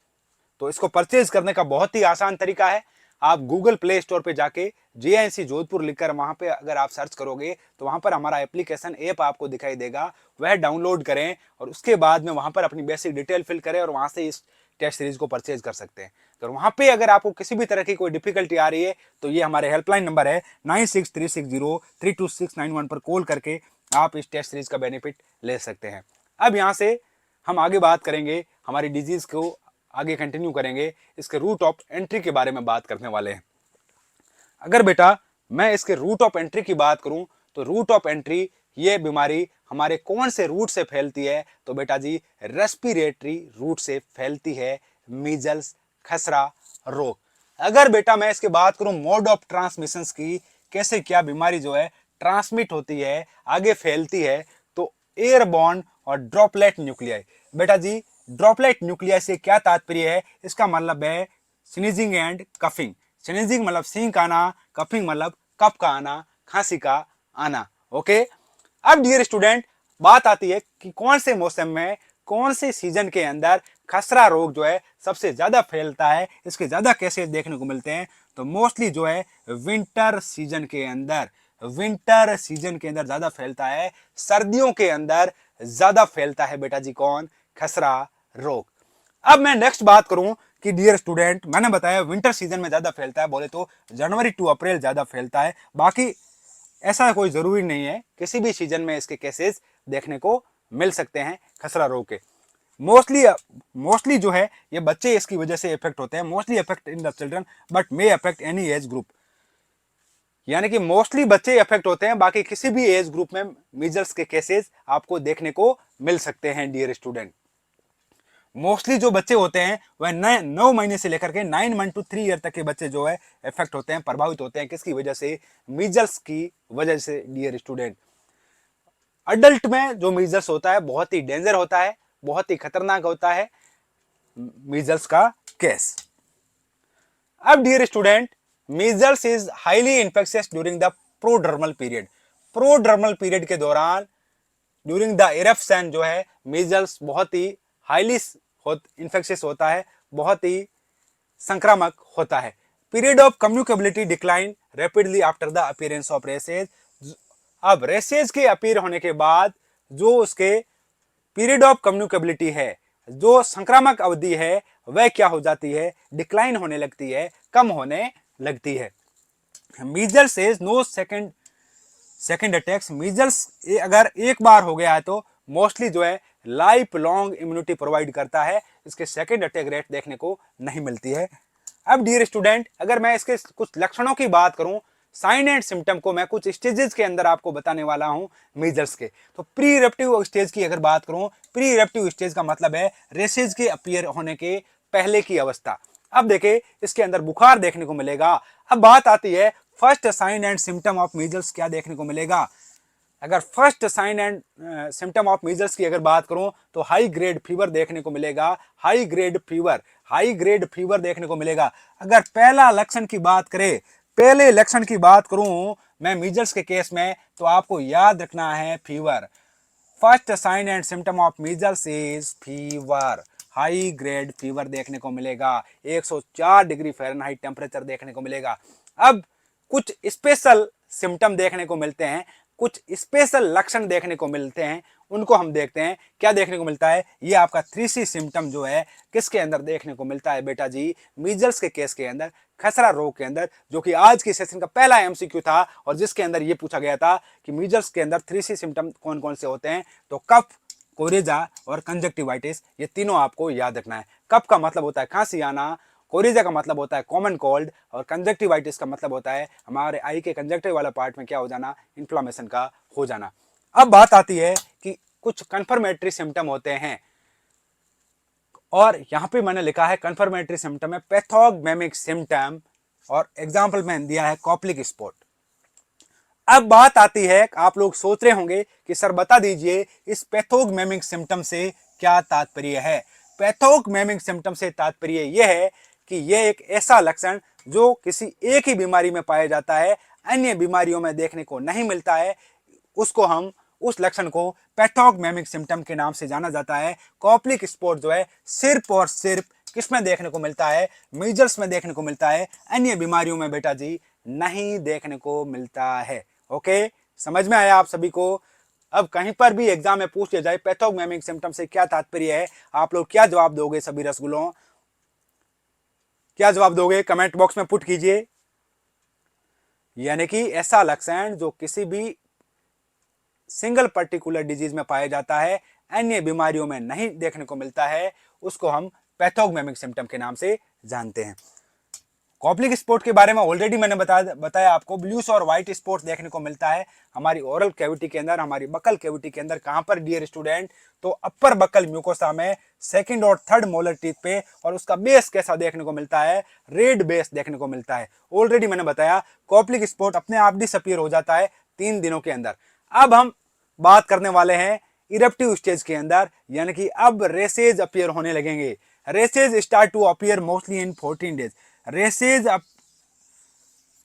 तो इसको परचेज करने का बहुत ही आसान तरीका है, आप गूगल प्ले स्टोर पे जाके JNC जोधपुर लिखकर वहां पे अगर आप सर्च करोगे तो वहां पर हमारा एप्लीकेशन ऐप आपको दिखाई देगा, वह डाउनलोड करें और उसके बाद में वहां पर अपनी बेसिक डिटेल फिल करें और वहां से इस टेस्ट सीरीज को परचेज कर सकते हैं। तो वहां पे अगर आपको किसी भी तरह की कोई डिफिकल्टी आ रही है तो ये हमारे हेल्पलाइन नंबर है 9636032691 पर कॉल करके आप इस टेस्ट सीरीज का बेनिफिट ले सकते हैं। अब यहाँ से हम आगे बात करेंगे, हमारी डिजीज को आगे कंटिन्यू करेंगे, इसके रूट ऑफ एंट्री के बारे में बात करने वाले हैं। अगर बेटा मैं इसके रूट ऑफ एंट्री की बात करूं तो रूट ऑफ एंट्री, ये बीमारी हमारे कौन से रूट से फैलती है, तो बेटा जी रेस्पिरेटरी रूट से फैलती है मीजल्स खसरा रोग। अगर बेटा मैं इसके बात करूं मोड ऑफ ट्रांसमिशन की, कैसे क्या बीमारी जो है ट्रांसमिट होती है, आगे फैलती है, तो एयरबॉर्न और ड्रॉपलेट न्यूक्लियाई। बेटा जी ड्रॉपलेट न्यूक्लियाई से क्या तात्पर्य है, इसका मतलब है स्नीजिंग एंड कफिंग। स्नीजिंग मतलब सींक आना, कफिंग मतलब कफ का आना, खांसी का आना। ओके, अब डियर स्टूडेंट बात आती है कि कौन से मौसम में, कौन से सीजन के अंदर खसरा रोग जो है सबसे ज्यादा फैलता है, इसके ज्यादा केसेस देखने को मिलते हैं। तो मोस्टली जो है विंटर सीजन के अंदर, विंटर सीजन के अंदर ज्यादा फैलता है, सर्दियों के अंदर ज्यादा फैलता है बेटा जी कौन, खसरा रोग। अब मैं नेक्स्ट बात करूं कि डियर स्टूडेंट मैंने बताया विंटर सीजन में ज्यादा फैलता है, बोले तो जनवरी टू अप्रैल ज्यादा फैलता है, बाकी ऐसा कोई जरूरी नहीं है, किसी भी सीजन में इसके केसेस देखने को मिल सकते हैं खसरा रोग के। मोस्टली जो है ये बच्चे इसकी वजह से इफेक्ट होते हैं, mostly effect in the children but may affect any age group. यानी कि मोस्टली बच्चे इफेक्ट होते हैं, बाकी किसी भी एज ग्रुप में मीजल्स के केसेस आपको देखने को मिल सकते हैं डियर स्टूडेंट। मोस्टली जो बच्चे होते हैं वह 9 महीने से लेकर के 9 मंथ टू 3 ईयर तक के बच्चे जो है इफेक्ट होते हैं, प्रभावित होते हैं, किसकी वजह से? मीजल्स की वजह से डियर स्टूडेंट। अडल्ट में जो मीजल्स होता है बहुत ही डेंजर होता है, बहुत ही खतरनाक होता है मीजल्स का केस। अब dear student, measles is highly infectious during the prodromal period. Prodromal period के दौरान ड्यूरिंग द इरप्शन जो है मीजल्स बहुत ही हाईली इन्फेक्शियस होता है, बहुत ही संक्रामक होता है। Period of communicability decline rapidly after the appearance of races. अब रेसेज के अपीयर होने के बाद जो उसके पीरियड ऑफ कम्युनिकेबिलिटी है, जो संक्रामक अवधि है, वह क्या हो जाती है? डिक्लाइन होने लगती है, कम होने लगती है। Measles is no second attacks. Measles अगर एक बार हो गया है तो मोस्टली जो है लाइफ लॉन्ग इम्यूनिटी प्रोवाइड करता है, इसके सेकेंड अटैक रेट देखने को नहीं मिलती है। अब डियर स्टूडेंट, अगर मैं इसके कुछ लक्षणों की बात करूं, साइन एंड सिम्टम को मैं कुछ स्टेजेस के अंदर आपको बताने वाला हूं मीजल्स के। तो प्री इरप्टिव स्टेज की अगर बात करूं, प्री इरप्टिव स्टेज का मतलब है रेसेज के अपीयर होने के पहले की अवस्था। अब देखे इसके अंदर बुखार देखने को मिलेगा। अब बात आती है first sign and symptom of measles क्या देखने को मिलेगा। अगर first sign and symptom of measles की अगर बात करूं तो हाई ग्रेड फीवर देखने को मिलेगा। हाई ग्रेड फीवर देखने को मिलेगा। अगर पहला लक्षण की बात करें, पहले लक्षण की बात करूं मैं मीजल्स के केस में, तो आपको याद रखना है fever. First sign and symptom of measles is fever. High grade fever देखने को मिलेगा, 104 डिग्री फ़ारेनहाइट टेम्परेचर देखने को मिलेगा। अब कुछ स्पेशल सिम्टम देखने को मिलते हैं, कुछ स्पेशल लक्षण देखने को मिलते हैं, उनको हम देखते हैं। क्या देखने को मिलता है? ये आपका 3C सिम्टम जो है किसके अंदर देखने को मिलता है बेटा जी? मीजल्स के केस के अंदर, खसरा रोग के अंदर, जो कि आज की सेशन का पहला एमसीक्यू था और जिसके अंदर ये पूछा गया था कि मीजल्स के अंदर 3C सिम्टम कौन कौन से होते हैं। तो कफ, कोरेजा और कंजक्टिवाइटिस, ये तीनों आपको याद रखना है। कफ का मतलब होता है खांसी आना, कोरिजा का मतलब होता है कॉमन कोल्ड, और कंजक्टिवाइटिस का मतलब होता है हमारे आई के कंजक्टिव वाला पार्ट में क्या हो जाना? इन्फ्लामेशन का हो जाना। अब बात आती है कि कुछ कंफर्मेटरी सिम्टम होते हैं, और यहां पे मैंने लिखा है कंफर्मेटरी सिम्टम है पैथोगमेमिक सिम्टम, और एग्जाम्पल मैंने दिया है कॉप्लिक स्पॉट। अब बात आती है, आप लोग सोच रहे होंगे कि सर बता दीजिए इस पैथोगमेमिक सिम्टम से क्या तात्पर्य है। पैथोगमेमिक सिम्टम से तात्पर्य यह है कि यह एक ऐसा लक्षण जो किसी एक ही बीमारी में पाया जाता है, अन्य बीमारियों में देखने को नहीं मिलता है, उसको हम उस लक्षण को पैथोगमेमिक सिम्टम के नाम से जाना जाता है। कॉप्लिक स्पॉट जो है सिर्फ और सिर्फ किसमें देखने को मिलता है? मीजल्स में देखने को मिलता है, अन्य बीमारियों में बेटा जी नहीं देखने को मिलता है। ओके, समझ में आया आप सभी को? अब कहीं पर भी एग्जाम में पूछ लिया जाए पैथोगमेमिक सिम्टम से क्या तात्पर्य है, आप लोग क्या जवाब दोगे? सभी रसगुल्लों, क्या जवाब दोगे? कमेंट बॉक्स में पुट कीजिए। यानी कि ऐसा लक्षण जो किसी भी सिंगल पर्टिकुलर डिजीज में पाया जाता है, अन्य बीमारियों में नहीं देखने को मिलता है, उसको हम पैथोगमेमिक सिम्टम के नाम से जानते हैं। कॉप्लिक स्पॉट के बारे में ऑलरेडी मैंने बताया आपको। ब्लूस और व्हाइट स्पॉट देखने को मिलता है हमारी ओरल कैविटी के अंदर, हमारी बकल कैविटी के अंदर। कहां पर डियर स्टूडेंट? तो अपर बकल म्यूकोसा में, सेकंड और थर्ड मोलर टीथ पे, और उसका बेस कैसा देखने को मिलता है? रेड बेस देखने को मिलता है। ऑलरेडी मैंने बताया कॉप्लिक स्पॉट अपने आप डिसअपीयर हो जाता है 3 दिनों के अंदर। अब हम बात करने वाले हैं इरप्टिव स्टेज के अंदर, यानी कि अब रेसेज अपीयर होने लगेंगे। Rashes start to appear mostly in 14 days. Rashes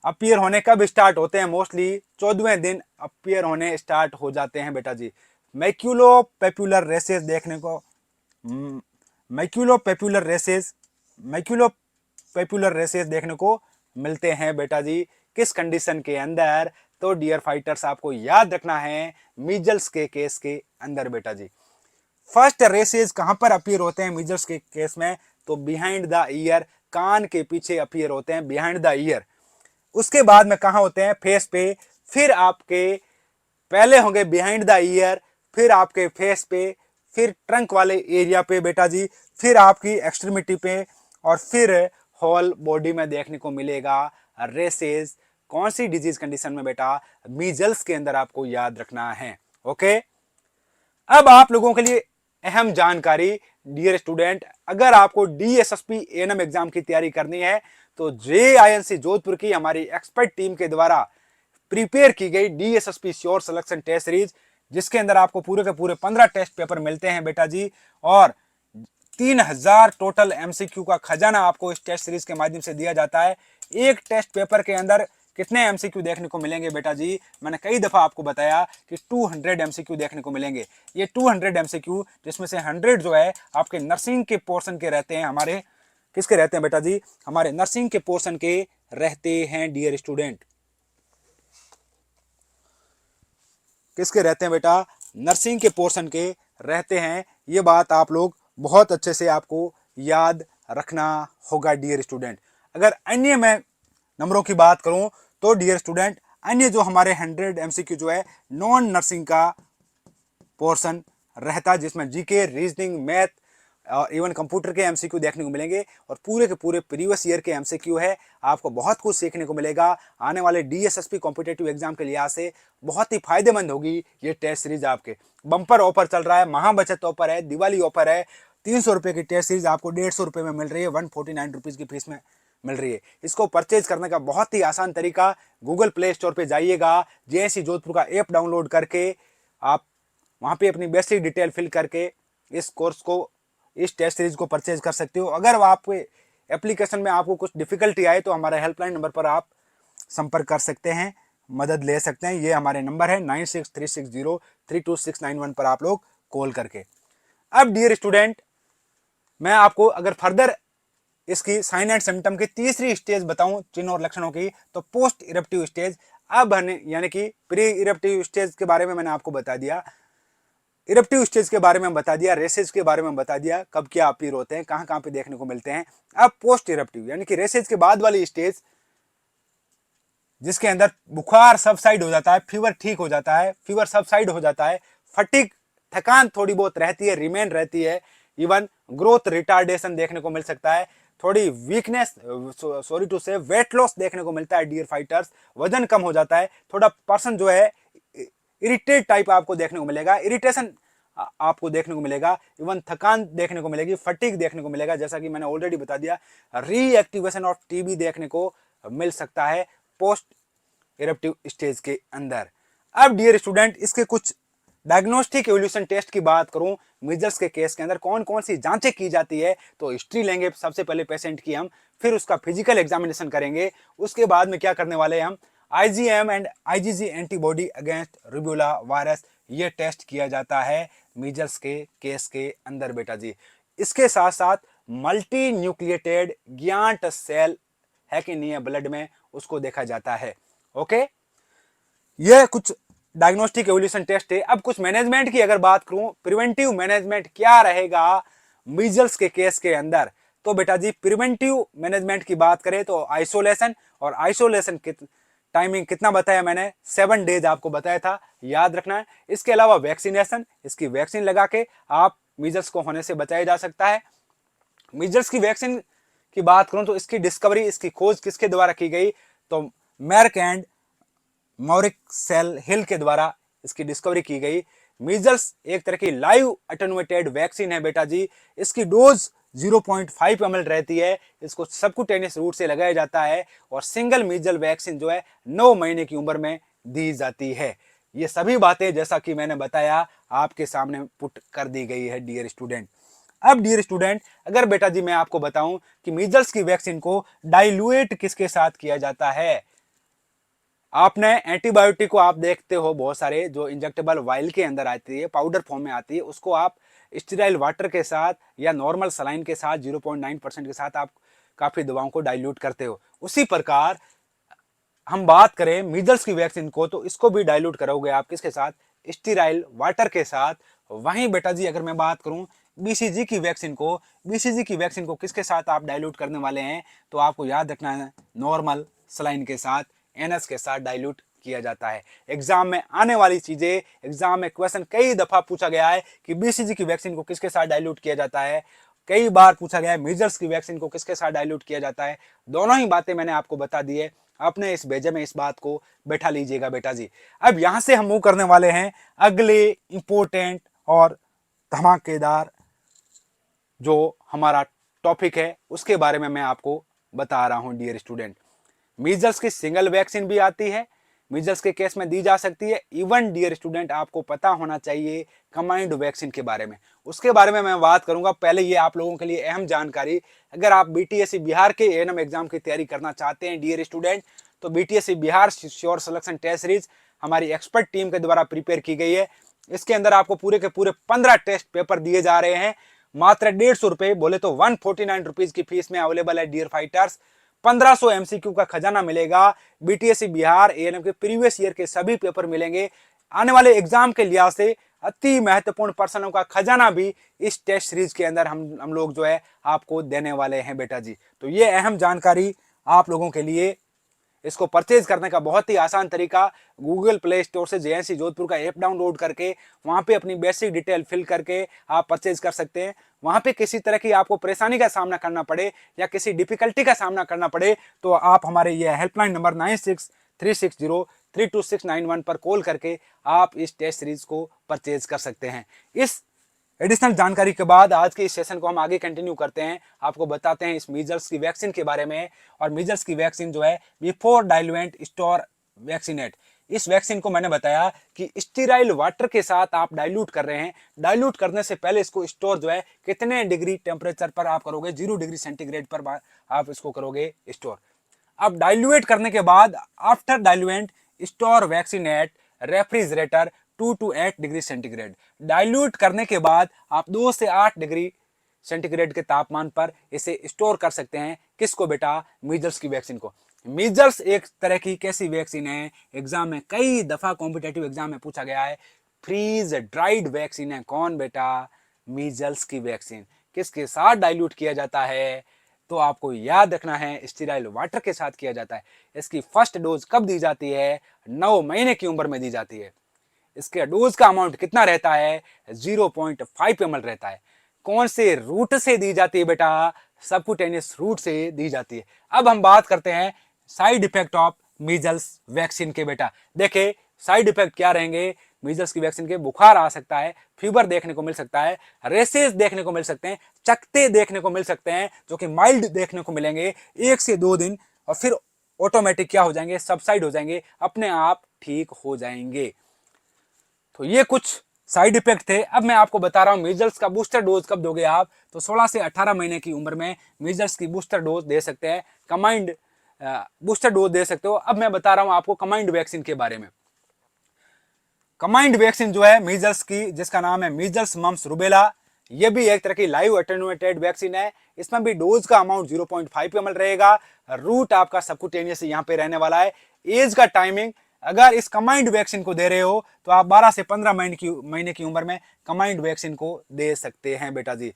appear होने कब स्टार्ट होते हैं? मोस्टली 14वें दिन अपीयर होने स्टार्ट हो जाते हैं बेटा जी। मैक्यूलोपेपुलर रेसेज देखने को मैक्यूलोपेपुलर रेसेज देखने को मिलते हैं बेटा जी। किस कंडीशन के अंदर? तो डियर फाइटर्स, आपको याद रखना है मीजल्स के केस के अंदर बेटा जी। फर्स्ट रेसेज कहां पर अपीयर होते हैं मीजल्स के केस में? तो बिहाइंड द ईयर, कान के पीछे अपीयर होते हैं, बिहाइंड द ईयर। उसके बाद में कहां होते हैं? फेस पे। फिर आपके पहले होंगे बिहाइंड द ईयर, फिर आपके फेस पे, फिर ट्रंक वाले एरिया पे बेटा जी, फिर आपकी एक्सट्रीमिटी पे, और फिर होल बॉडी में देखने को मिलेगा रेसेज कौन सी डिजीज कंडीशन में बेटा, मीजल्स के अंदर आपको याद रखना है। ओके, अब आप लोगों के लिए अहम जानकारी डियर स्टूडेंट, अगर आपको डीएसएसपी एएनएम एग्जाम की तैयारी करनी है तो जेआईएनसी जोधपुर की हमारी एक्सपर्ट टीम के द्वारा प्रिपेयर की गई DSSP sure selection test series, जिसके अंदर आपको पूरे के पूरे 15 टेस्ट पेपर मिलते हैं बेटा जी, और 3000 टोटल एमसीक्यू का खजाना आपको इस टेस्ट सीरीज के माध्यम से दिया जाता है। एक टेस्ट पेपर के अंदर कितने एमसीक्यू देखने को मिलेंगे बेटा जी, मैंने कई दफा आपको बताया कि 200 एमसीक्यू देखने को मिलेंगे। ये 200 एमसीक्यू जिसमें से 100 जो है आपके नर्सिंग के पोर्शन के रहते हैं, हमारे किसके रहते हैं बेटा जी, हमारे नर्सिंग के पोर्शन के रहते हैं डियर स्टूडेंट। किसके रहते हैं बेटा, नर्सिंग के पोर्शन के रहते हैं। ये बात आप लोग बहुत अच्छे से आपको याद रखना होगा डियर स्टूडेंट। अगर अन्य मैं नंबरों की बात करूं तो डियर स्टूडेंट, अन्य जो हमारे 100 एमसीक्यू जो है नॉन नर्सिंग का पोर्शन रहता है, जिसमें जीके, रीजनिंग, मैथ और इवन कंप्यूटर के एमसीक्यू देखने को मिलेंगे, और पूरे के पूरे प्रीवियस ईयर के एमसीक्यू है। आपको बहुत कुछ सीखने को मिलेगा। आने वाले डीएसएसपी कॉम्पिटेटिव एग्जाम के लिहाज से बहुत ही फायदेमंद होगी ये टेस्ट सीरीज। आपके बम्पर ऑफर चल रहा है, महाबचत ऑफर है, दिवाली ऑफर है। 300 रुपये की टेस्ट सीरीज आपको 150 रुपये में मिल रही है, 149 रुपीज़ की फीस में मिल रही है। इसको परचेज करने का बहुत ही आसान तरीका, गूगल प्ले स्टोर पे जाइएगा, जेएससी जोधपुर का ऐप डाउनलोड करके आप वहाँ पे अपनी बेसिक डिटेल फिल करके इस कोर्स को, इस टेस्ट सीरीज को परचेज कर सकते हो। अगर आपके एप्लीकेशन में आपको कुछ डिफिकल्टी आए तो हमारे हेल्पलाइन नंबर पर आप संपर्क कर सकते हैं, मदद ले सकते हैं। ये हमारे नंबर है 9636032691 पर आप लोग कॉल करके। अब डियर स्टूडेंट, मैं आपको अगर फर्दर इसकी साइन एंड सिम्टम की तीसरी स्टेज बताऊं चिन्ह और लक्षणों की, तो पोस्ट इरप्टिव स्टेज। अब यानी कि प्री इरप्टिव स्टेज के बारे में मैंने आपको बता दिया, इरप्टिव स्टेज के बारे में बता दिया, रेसेज के बारे में बता दिया, कब क्या अपीयर होते हैं, कहां कहां पे देखने को मिलते हैं। अब पोस्ट इरप्टिव यानी कि रेसेज के बाद वाली स्टेज, जिसके अंदर बुखार सबसाइड हो जाता है, फीवर ठीक हो जाता है, फीवर सबसाइड हो जाता है, फटीग थकान थोड़ी बहुत रहती है, रिमेन रहती है, इवन ग्रोथ रिटार्डेशन देखने को मिल सकता है, थोड़ी वीकनेस, सॉरी टू से वेट लॉस देखने को मिलता है डियर फाइटर्स, वजन कम हो जाता है, थोड़ा पर्सन जो है इरिटेट टाइप आपको देखने को मिलेगा, इरिटेशन आपको देखने को मिलेगा, इवन थकान देखने को मिलेगी, फटीग देखने को मिलेगा, जैसा कि मैंने ऑलरेडी बता दिया, रीएक्टिवेशन ऑफ टीबी देखने को मिल सकता है पोस्ट इरप्टिव स्टेज के अंदर। अब डियर स्टूडेंट, इसके कुछ डायग्नोस्टिक एवोल्यूशन टेस्ट की बात करूं, मीजल्स के केस के अंदर कौन कौन सी जांचें की जाती है, तो हिस्ट्री लेंगे सबसे पहले पेशेंट की हम, फिर उसका फिजिकल एग्जामिनेशन करेंगे, उसके बाद में क्या करने वाले हैं हम, IgM and IgG antibody against rubella virus, ये टेस्ट किया जाता है मीजल्स के केस के अंदर बेटा जी। इसके साथ साथ मल्टी न्यूक्लिएटेड ग्यांट सेल है कि नहीं है ब्लड में, उसको देखा जाता है। ओके, ये कुछ डायग्नोस्टिक एवोल्यूशन टेस्ट है। अब कुछ मैनेजमेंट की अगर बात करूं, प्रिवेंटिव मैनेजमेंट क्या रहेगा मीजल्स के केस के अंदर, तो बेटा जी प्रिवेंटिव मैनेजमेंट की बात करें तो आइसोलेशन, और आइसोलेशन टाइमिंग कितना बताया मैंने, 7 डेज आपको बताया था, याद रखना है। इसके अलावा वैक्सीनेशन, इसकी वैक्सीन लगा के आप मीजल्स को होने से बचाया जा सकता है। मीजल्स की वैक्सीन की बात करूं तो इसकी डिस्कवरी, इसकी खोज किसके द्वारा की गई, तो मेर्क एंड मॉरिक सेल हिल के द्वारा इसकी डिस्कवरी की गई। मीजल्स एक तरह की लाइव अटेनुएटेड वैक्सीन है बेटा जी, इसकी डोज 0.5 ml रहती है, इसको सबक्यूटेनियस रूट से लगाया जाता है, और सिंगल मीजल वैक्सीन जो है 9 महीने की उम्र में दी जाती है। ये सभी बातें जैसा कि मैंने बताया आपके सामने पुट कर दी गई है डियर स्टूडेंट। अब डियर स्टूडेंट, अगर बेटा जी मैं आपको बताऊं कि मीजल्स की वैक्सीन को डाइल्यूएट किसके साथ किया जाता है, आपने एंटीबायोटिक को आप देखते हो बहुत सारे जो इंजेक्टेबल वाइल के अंदर आती है, पाउडर फॉर्म में आती है, उसको आप स्टेराइल वाटर के साथ या नॉर्मल सलाइन के साथ 0.9% के साथ आप काफी दवाओं को डाइल्यूट करते हो। उसी प्रकार हम बात करें मीजल्स की वैक्सीन को, तो इसको भी डाइल्यूट करोगे आप किसके साथ, स्टेराइल वाटर के साथ। वहीं बेटा जी अगर मैं बात करूं बीसीजी की वैक्सीन को, बीसीजी की वैक्सीन को किसके साथ आप डाइल्यूट करने वाले हैं, तो आपको याद रखना है नॉर्मल सलाइन के साथ, एनएस के साथ डाइल्यूट किया जाता है। एग्जाम में आने वाली चीजें, एग्जाम में क्वेश्चन कई दफा पूछा गया है कि बीसीजी की वैक्सीन को किसके साथ डाइल्यूट किया जाता है, कई बार पूछा गया है मीजल्स की वैक्सीन को किसके साथ डाइल्यूट किया जाता है। दोनों ही बातें मैंने आपको बता दी है। अपने इस भेजे में इस बात को बैठा लीजिएगा बेटा जी। अब यहां से हम मूव करने वाले हैं अगले इंपॉर्टेंट और धमाकेदार जो हमारा टॉपिक है उसके बारे में मैं आपको बता रहा हूं डियर स्टूडेंट। मीजल्स की सिंगल वैक्सीन भी आती है, मीजल्स के केस में दी जा सकती है। इवन डियर स्टूडेंट आपको पता होना चाहिए कंबाइंड वैक्सीन के बारे में, उसके बारे में मैं बात करूंगा। पहले ये आप लोगों के लिए अहम जानकारी, अगर आप बीटीएससी बिहार के एएनएम एग्जाम की तैयारी करना चाहते हैं डियर स्टूडेंट, तो BTSC Bihar sure selection test series हमारी एक्सपर्ट टीम के द्वारा प्रिपेयर की गई है। इसके अंदर आपको पूरे के पूरे 15 टेस्ट पेपर दिए जा रहे हैं, मात्र 150 रुपए, बोले तो 149 रुपीज की फीस में अवेलेबल है डियर फाइटर्स। 1500 एमसीक्यू का खजाना मिलेगा, बीटीएससी बिहार एएनएम के प्रीवियस ईयर के सभी पेपर मिलेंगे। आने वाले एग्जाम के लिहाज से अति महत्वपूर्ण प्रश्नों का खजाना भी इस टेस्ट सीरीज के अंदर हम लोग जो है आपको देने वाले हैं बेटा जी। तो ये अहम जानकारी आप लोगों के लिए। इसको परचेज करने का बहुत ही आसान तरीका, गूगल प्ले स्टोर से जेएनसी जोधपुर का ऐप डाउनलोड करके वहां पे अपनी बेसिक डिटेल फिल करके आप परचेज कर सकते हैं। वहां पे किसी तरह की आपको परेशानी का सामना करना पड़े या किसी डिफिकल्टी का सामना करना पड़े तो आप हमारे ये हेल्पलाइन नंबर 9636032691 पर कॉल करके आप इस टेस्ट सीरीज को परचेज कर सकते हैं। इस एडिशनल जानकारी के बाद आज के इस सेशन को हम आगे कंटिन्यू करते हैं, आपको बताते हैं इस मीजल्स की वैक्सीन के बारे में। और मीजल्स की वैक्सीन जो है बिफोर डाइल्यूएंट स्टोर वैक्सीनेट, इस वैक्सीन को मैंने बताया कि स्टीराइल वाटर के साथ आप डाइल्यूट कर रहे हैं। डाइल्यूट करने से पहले इसको स्टोर जो है कितने डिग्री टेम्परेचर पर आप करोगे, 0 डिग्री सेंटीग्रेड पर आप इसको करोगे स्टोर। अब डाइल्यूएट करने के बाद after diluent store vaccine eight refrigerator 2 to 8 degree centigrade. Dilute करने के बाद आप 2 से 8 डिग्री सेंटीग्रेड के तापमान पर इसे स्टोर कर सकते हैं। किसको बेटा? मीजल्स की वैक्सीन को। मीजल्स एक तरह की कैसी वैक्सीन है, एग्जाम में कई दफा कॉम्पिटेटिव एग्जाम में पूछा गया है, फ्रीज ड्राइड वैक्सीन है। कौन बेटा? मीजल्स की वैक्सीन। किसके साथ डाइल्यूट किया जाता है? तो आपको याद रखना है स्टीराइल वाटर के साथ किया जाता है। इसकी फर्स्ट डोज कब दी जाती है? 9 महीने की उम्र में दी जाती है। इसके डोज का अमाउंट कितना रहता है? 0.5 ml रहता है। कौन से रूट से दी जाती है बेटा? सबक्यूटेनियस रूट से दी जाती है। अब हम बात करते हैं side effect of measles vaccine के बेटा। देखे साइड इफेक्ट क्या रहेंगे मीजल्स की वैक्सीन के? बुखार आ सकता है, फीवर देखने को मिल सकता है, रेसेस देखने को मिल सकते हैं, चकते देखने को मिल सकते हैं जो कि माइल्ड देखने को मिलेंगे 1 से 2 दिन, और फिर ऑटोमेटिक क्या हो जाएंगे? सबसाइड हो जाएंगे, अपने आप ठीक हो जाएंगे। तो ये कुछ साइड इफेक्ट थे। अब मैं आपको बता रहा हूं मीजल्स का बूस्टर डोज कब दोगे आप? तो 16 से 18 महीने की उम्र में मीजल्स की बूस्टर डोज दे सकते हैं, कंबाइंड बूस्टर डोज दे सकते हो। अब मैं बता रहा हूं आपको कंबाइंड वैक्सीन के बारे में। कंबाइंड वैक्सीन जो है मीजल्स की, जिसका नाम है मीजल्स मम्स रुबेला, ये भी एक तरह की लाइव एटेन्यूएटेड वैक्सीन है। इसमें भी डोज का अमाउंट 0.5 ml रहेगा। रूट आपका सबक्यूटेनियस यहाँ पे रहने वाला है। एज का टाइमिंग, अगर इस कंबाइंड वैक्सीन को दे रहे हो तो आप 12 से 15 महीने की उम्र में कंबाइंड वैक्सीन को दे सकते हैं बेटा जी।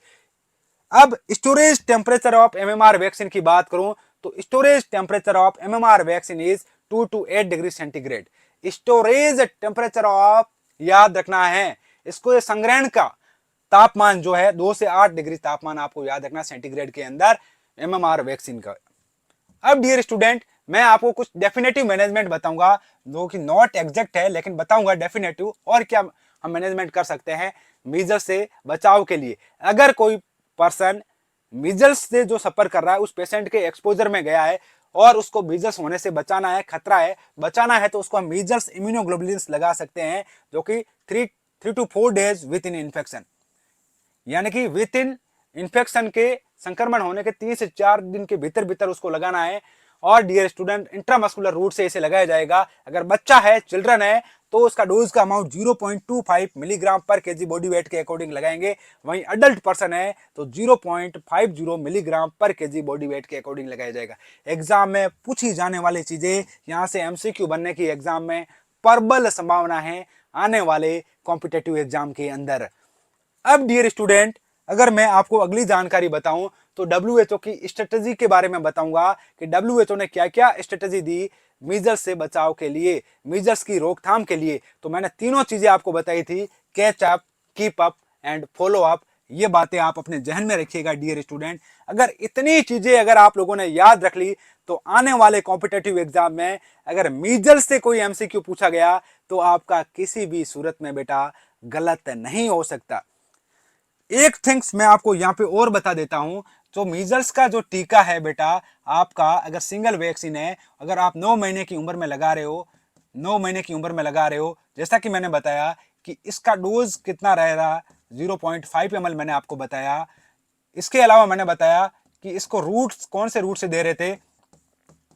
अब storage temperature of MMR vaccine की बात करूं तो storage temperature of MMR vaccine is 2 to 8 degree centigrade. Storage temperature of, याद रखना है इसको, ये संग्रहण का तापमान जो है 2 से 8 डिग्री तापमान आपको याद रखना सेंटीग्रेड के अंदर एमएमआर वैक्सीन का। अब डियर स्टूडेंट मैं आपको कुछ डेफिनेटिव मैनेजमेंट बताऊंगा जो कि नॉट एग्जैक्ट है, लेकिन बताऊंगा डेफिनेटिव और क्या हम मैनेजमेंट कर सकते हैं मीजल्स से बचाव के लिए। अगर कोई पर्सन मीजल्स से जो सफर कर रहा है उस पेशेंट के एक्सपोजर में गया है और उसको मीजल्स होने से बचाना है, खतरा है, बचाना है, तो उसको हम मीजल्स इम्यूनोग्लोबुलिन्स लगा सकते हैं जो कि 3 to 4 days with in infection, यानी कि विद इन इन्फेक्शन के संक्रमण होने के 3 से 4 दिन के भीतर भीतर उसको लगाना है। और डियर स्टूडेंट इंट्रामस्कुलर रूट से इसे लगाया जाएगा। अगर बच्चा है, चिल्ड्रन है, तो उसका डोज का अमाउंट 0.25 मिलीग्राम पर केजी बॉडी वेट के अकॉर्डिंग लगाएंगे। वहीं अडल्ट पर्सन है तो 0.50 मिलीग्राम पर केजी बॉडी वेट के अकॉर्डिंग लगाया जाएगा। एग्जाम में पूछी जाने वाली चीजें, यहाँ से एमसीक्यू बनने की एग्जाम में प्रबल संभावना है आने वाले कॉम्पिटेटिव एग्जाम के अंदर। अब डियर स्टूडेंट अगर मैं आपको अगली जानकारी बताऊं तो WHO की स्ट्रेटजी के बारे में बताऊंगा कि WHO ने क्या क्या स्ट्रेटजी दी मीजल्स से बचाव के लिए, मीजल्स की रोकथाम के लिए। तो मैंने तीनों चीजें आपको बताई थी, catch up, keep up and follow up. ये बातें आप अपने जहन में रखिएगा डियर स्टूडेंट। अगर इतनी चीजें अगर आप लोगों ने याद रख ली तो आने वाले कॉम्पिटेटिव एग्जाम में अगर मीजल्स से कोई एमसीक्यू पूछा गया तो आपका किसी भी सूरत में बेटा गलत नहीं हो सकता। एक थिंग्स मैं आपको यहाँ पे और बता देता हूं, जो मीजल्स का जो टीका है बेटा आपका अगर सिंगल वैक्सीन है, अगर आप 9 महीने की उम्र में लगा रहे हो, 9 महीने की उम्र में लगा रहे हो, जैसा कि मैंने बताया कि इसका डोज कितना रहेगा 0.5 ml मैंने आपको बताया। इसके अलावा मैंने बताया कि इसको रूट्स कौन से रूट से दे रहे थे,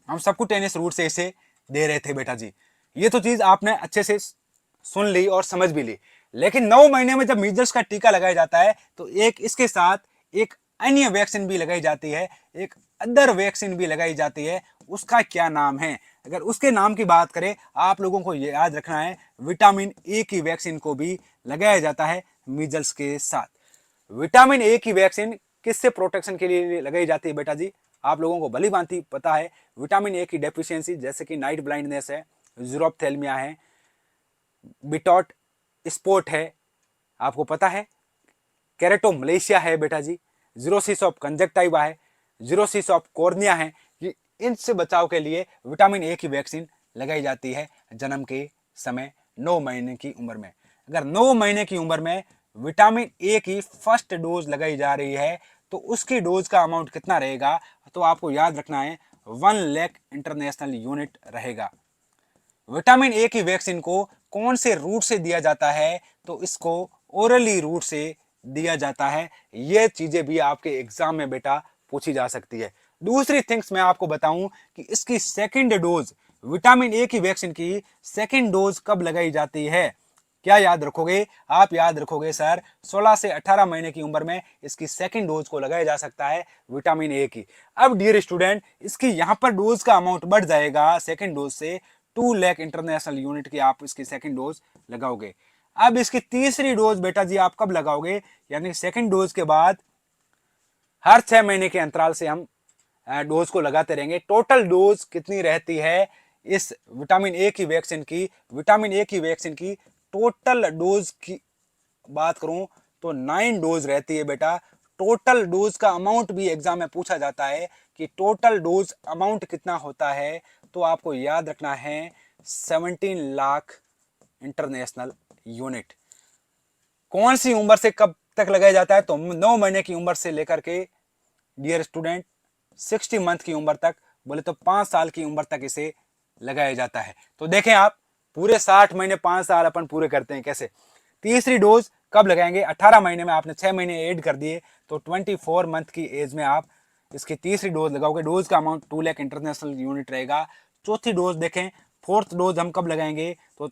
हम सबकुटेनियस रूट से इसे दे रहे थे बेटा जी। ये तो चीज आपने अच्छे से सुन ली और समझ भी ली। लेकिन 9 महीने में जब मीजल्स का टीका लगाया जाता है तो एक इसके साथ एक अन्य वैक्सीन भी लगाई जाती है, एक अदर वैक्सीन भी लगाई जाती है। उसका क्या नाम है? अगर उसके नाम की बात करें, आप लोगों को याद रखना है विटामिन ए की वैक्सीन को भी लगाया जाता है मीजल्स के साथ। विटामिन ए की वैक्सीन किससे प्रोटेक्शन के लिए लगाई जाती है बेटा जी? आप लोगों को भली भांति पता है, विटामिन ए की डेफिशिएंसी जैसे कि नाइट ब्लाइंडनेस है, ज़ीरोफ्थेल्मिया है, बिटॉट स्पोर्ट है, आपको पता है, केरेटोमलेशिया है बेटा जी, जीरोसिस ऑफ कंजक्टिवा है, जीरोसिस ऑफ कॉर्निया है। इनसे बचाव के लिए विटामिन ए की वैक्सीन लगाई जाती है जन्म के समय 9 महीने की उम्र में। अगर 9 महीने की उम्र में विटामिन ए की फर्स्ट डोज लगाई जा रही है तो उसकी डोज का अमाउंट कितना रहेगा? तो आपको याद रखना है 1 लाख इंटरनेशनल यूनिट रहेगा। विटामिन ए की वैक्सीन को कौन से रूट से दिया जाता है? तो इसको ओरली रूट से दिया जाता है। ये चीजें भी आपके एग्जाम में बेटा पूछी जा सकती है। दूसरी थिंग्स मैं आपको बताऊं कि इसकी सेकंड डोज, विटामिन ए की वैक्सीन की सेकंड डोज कब लगाई जाती है? क्या याद रखोगे? आप याद रखोगे सर 16 से 18 महीने की उम्र में इसकी सेकंड डोज को लगाया जा सकता है विटामिन ए की। अब डियर स्टूडेंट, इसकी यहां पर डोज का अमाउंट बढ़ जाएगा सेकंड डोज से 2 लाख इंटरनेशनल यूनिट की आप इसकी सेकंड डोज लगाओगे। अब इसकी तीसरी डोज बेटा जी आप कब लगाओगे? यानी सेकंड डोज के बाद हर 6 महीने के अंतराल से हम डोज को लगाते रहेंगे। टोटल डोज कितनी रहती है इस विटामिन ए की वैक्सीन की? विटामिन ए की वैक्सीन की टोटल डोज की बात करूं तो 9 डोज रहती है बेटा। टोटल डोज का अमाउंट भी एग्जाम में पूछा जाता है कि टोटल डोज अमाउंट कितना होता है? तो आपको याद रखना है 17 लाख इंटरनेशनल यूनिट। कौन सी उम्र से कब तक लगाया जाता है? तो 9 महीने की उम्र से लेकर के डियर स्टूडेंट 60 मंथ की उम्र तक, बोले तो 5 साल की उम्र तक इसे लगाया जाता है। तो देखें आप, पूरे 60 महीने 5 साल अपन पूरे करते हैं कैसे। तीसरी डोज कब लगाएंगे? 18 महीने में आपने 6 महीने ऐड कर दिए तो 24 मंथ की एज में आप इसकी तीसरी डोज लगाओगे। डोज का अमाउंट 2 लाख इंटरनेशनल यूनिट रहेगा। चौथी डोज देखें, फोर्थ डोज हम कब लगाएंगे? तो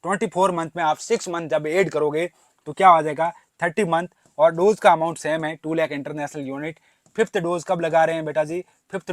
24 मंथ में आप 6 मंथ जब ऐड करोगे तो क्या आ जाएगा 30 मंथ, और डोज का अमाउंट सेम है 2 lakh international unit. Fifth dose कब लगा रहे हैं बेटा जी? फिफ्थ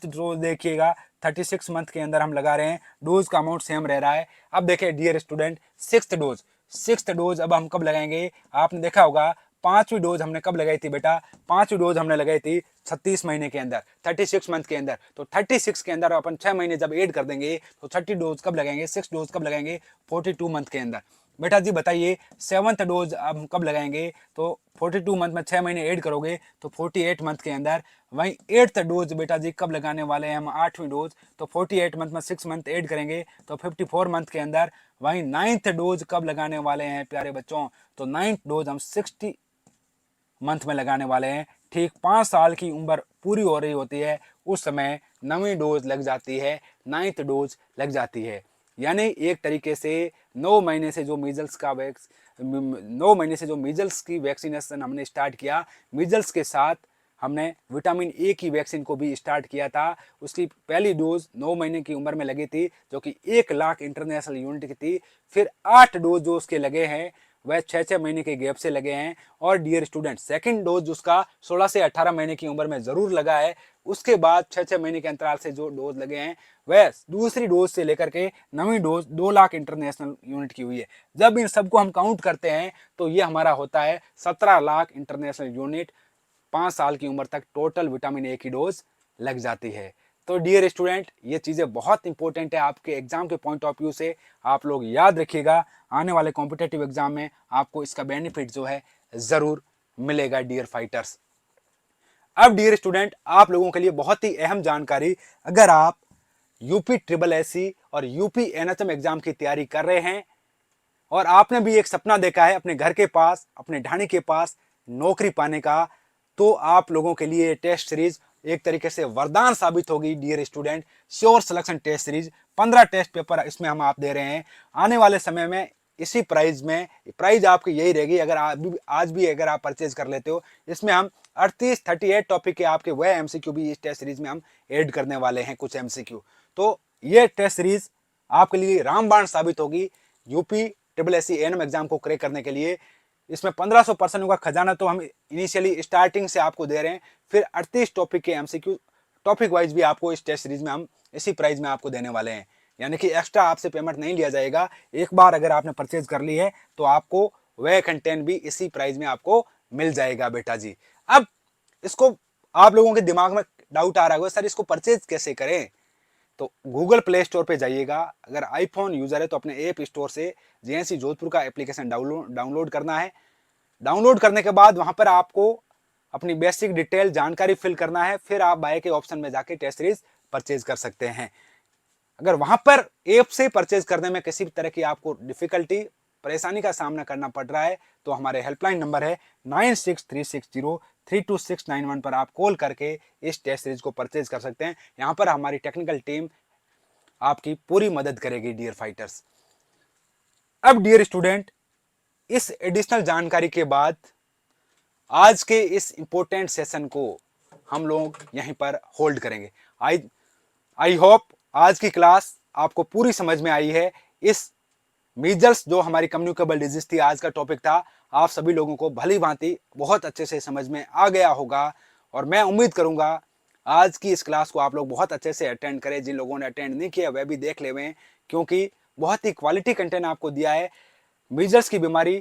डोज देखिएगा 36 मंथ के अंदर हम लगा रहे हैं। डोज का अमाउंट सेम रह रहा है। अब देखिए डियर स्टूडेंट, सिक्स्थ डोज अब हम कब लगाएंगे? आपने देखा होगा 5वीं डोज हमने कब लगाई थी बेटा? 5वीं डोज हमने लगाई थी 36 महीने के अंदर, 36 मंथ के अंदर। तो 36 के अंदर अपन 6 महीने जब ऐड कर देंगे तो 30 डोज कब लगाएंगे? 6 डोज कब लगाएंगे? 42 मंथ के अंदर। बेटा जी बताइए 7th डोज हम कब लगाएंगे? तो 42 मंथ में 6 महीने ऐड करोगे तो 48 मंथ के अंदर। वहीं 8th डोज बेटा जी कब लगाने वाले हैं हम? 8वीं डोज। तो 48 मंथ में 6 मंथ ऐड करेंगे तो 54 मंथ के अंदर। वहीं 9th डोज कब लगाने वाले हैं प्यारे बच्चों? तो 9th डोज हम 60 मंथ में लगाने वाले हैं। ठीक 5 साल की उम्र पूरी हो रही होती है उस समय 9वीं डोज लग जाती है, 9th डोज लग जाती है। यानी एक तरीके से 9 महीने से जो मीजल्स का 9 महीने से जो मीजल्स की वैक्सीनेशन हमने स्टार्ट किया, मीजल्स के साथ हमने विटामिन ए की वैक्सीन को भी स्टार्ट किया था। उसकी पहली डोज 9 महीने की उम्र में लगी थी जो कि 1 लाख इंटरनेशनल यूनिट की थी। फिर 8 डोज जो उसके लगे हैं वह 6-6 महीने के गैप से लगे हैं। और डियर स्टूडेंट, सेकंड डोज उसका 16 से 18 महीने की उम्र में जरूर लगा है। उसके बाद 6-6 महीने के अंतराल से जो डोज लगे हैं वह दूसरी डोज से लेकर के 9वीं डोज 2 लाख इंटरनेशनल यूनिट की हुई है। जब इन सबको हम काउंट करते हैं तो ये हमारा होता है 17 लाख इंटरनेशनल यूनिट। 5 साल की उम्र तक टोटल विटामिन ए की डोज लग जाती है। तो डियर स्टूडेंट, ये चीज़ें बहुत इंपॉर्टेंट है आपके एग्जाम के पॉइंट ऑफ व्यू से। आप लोग याद रखिएगा, आने वाले कॉम्पिटेटिव एग्जाम में आपको इसका बेनिफिट जो है ज़रूर मिलेगा डियर फाइटर्स। अब डियर स्टूडेंट, आप लोगों के लिए बहुत ही अहम जानकारी, अगर आप यूपी ट्रिपल एससी और यूपी एनएचएम एग्जाम की तैयारी कर रहे हैं और आपने भी एक सपना देखा है अपने घर के पास, अपने ढाणी के पास नौकरी पाने का, तो आप लोगों के लिए टेस्ट सीरीज एक तरीके से वरदान साबित होगी dear student. Sure selection test series 15 test paper इसमें हम आप दे रहे हैं। आने वाले समय में इसी प्राइस में, प्राइस आपकी यही रहेगी अगर आज भी अगर आप परचेज कर लेते हो। इसमें हम 38 टॉपिक के आपके वह एमसीक्यू भी इस टेस्ट सीरीज में हम ऐड करने वाले हैं, कुछ एमसीक्यू। तो ये टेस्ट सीरीज आपके लिए रामबाण साबित होगी UP triple SC ANM exam को क्रैक करने के लिए। इसमें 1500% का खजाना तो हम इनिशियली स्टार्टिंग से आपको दे रहे हैं, फिर 38 टॉपिक के एमसीक्यू टॉपिक वाइज भी आपको इस टेस्ट सीरीज में हम इसी प्राइस में आपको देने वाले हैं, यानी कि एक्स्ट्रा आपसे पेमेंट नहीं लिया जाएगा। एक बार अगर आपने परचेज कर ली है तो आपको वह कंटेंट भी इसी प्राइस में आपको मिल जाएगा बेटा जी। अब इसको आप लोगों के दिमाग में डाउट आ रहा होगा, सर इसको परचेज कैसे करें? तो गूगल प्ले स्टोर पे जाइएगा, अगर आईफोन यूजर है तो अपने ऐप स्टोर से जेएनसी जोधपुर का एप्लीकेशन डाउनलोड करना है। डाउनलोड करने के बाद वहां पर आपको अपनी बेसिक डिटेल जानकारी फिल करना है, फिर आप बाय के ऑप्शन में जाके टेस्ट सीरीज परचेज कर सकते हैं। अगर वहां पर ऐप से परचेज करने में किसी भी तरह की आपको डिफिकल्टी, परेशानी का सामना करना पड़ रहा है तो हमारे हेल्पलाइन नंबर है 9636032691 पर आप कॉल करके इस टेस्ट सीरीज को परचेज कर सकते हैं। यहां पर हमारी टेक्निकल टीम आपकी पूरी मदद करेगी डियर फाइटर्स। अब डियर स्टूडेंट, इस एडिशनल जानकारी के बाद आज के इस इंपॉर्टेंट सेशन को हम लोग यहीं पर होल्ड करेंगे। आई होप आज की क्लास आपको पूरी समझ में आई है। इस मीजल्स जो हमारी कम्युनिकेबल डिजीज थी, आज का टॉपिक था, आप सभी लोगों को भली भांति बहुत अच्छे से समझ में आ गया होगा और मैं उम्मीद करूंगा आज की इस क्लास को आप लोग बहुत अच्छे से अटेंड करें। जिन लोगों ने अटेंड नहीं किया वह भी देख लेवें, क्योंकि बहुत ही क्वालिटी कंटेंट आपको दिया है। मीजल्स की बीमारी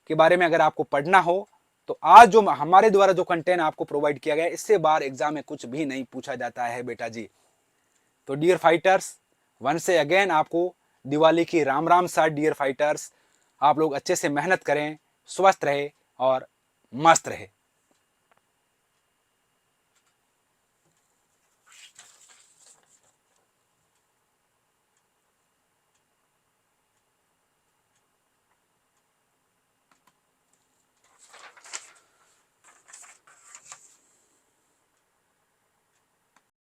के बारे में अगर आपको पढ़ना हो तो आज जो हमारे द्वारा जो कंटेंट आपको प्रोवाइड किया गया, इससे बाहर एग्जाम में कुछ भी नहीं पूछा जाता है बेटा जी। तो डियर फाइटर्स, वन से अगेन आपको दिवाली की राम राम साथ डियर फाइटर्स। आप लोग अच्छे से मेहनत करें, स्वस्थ रहे और मस्त रहे।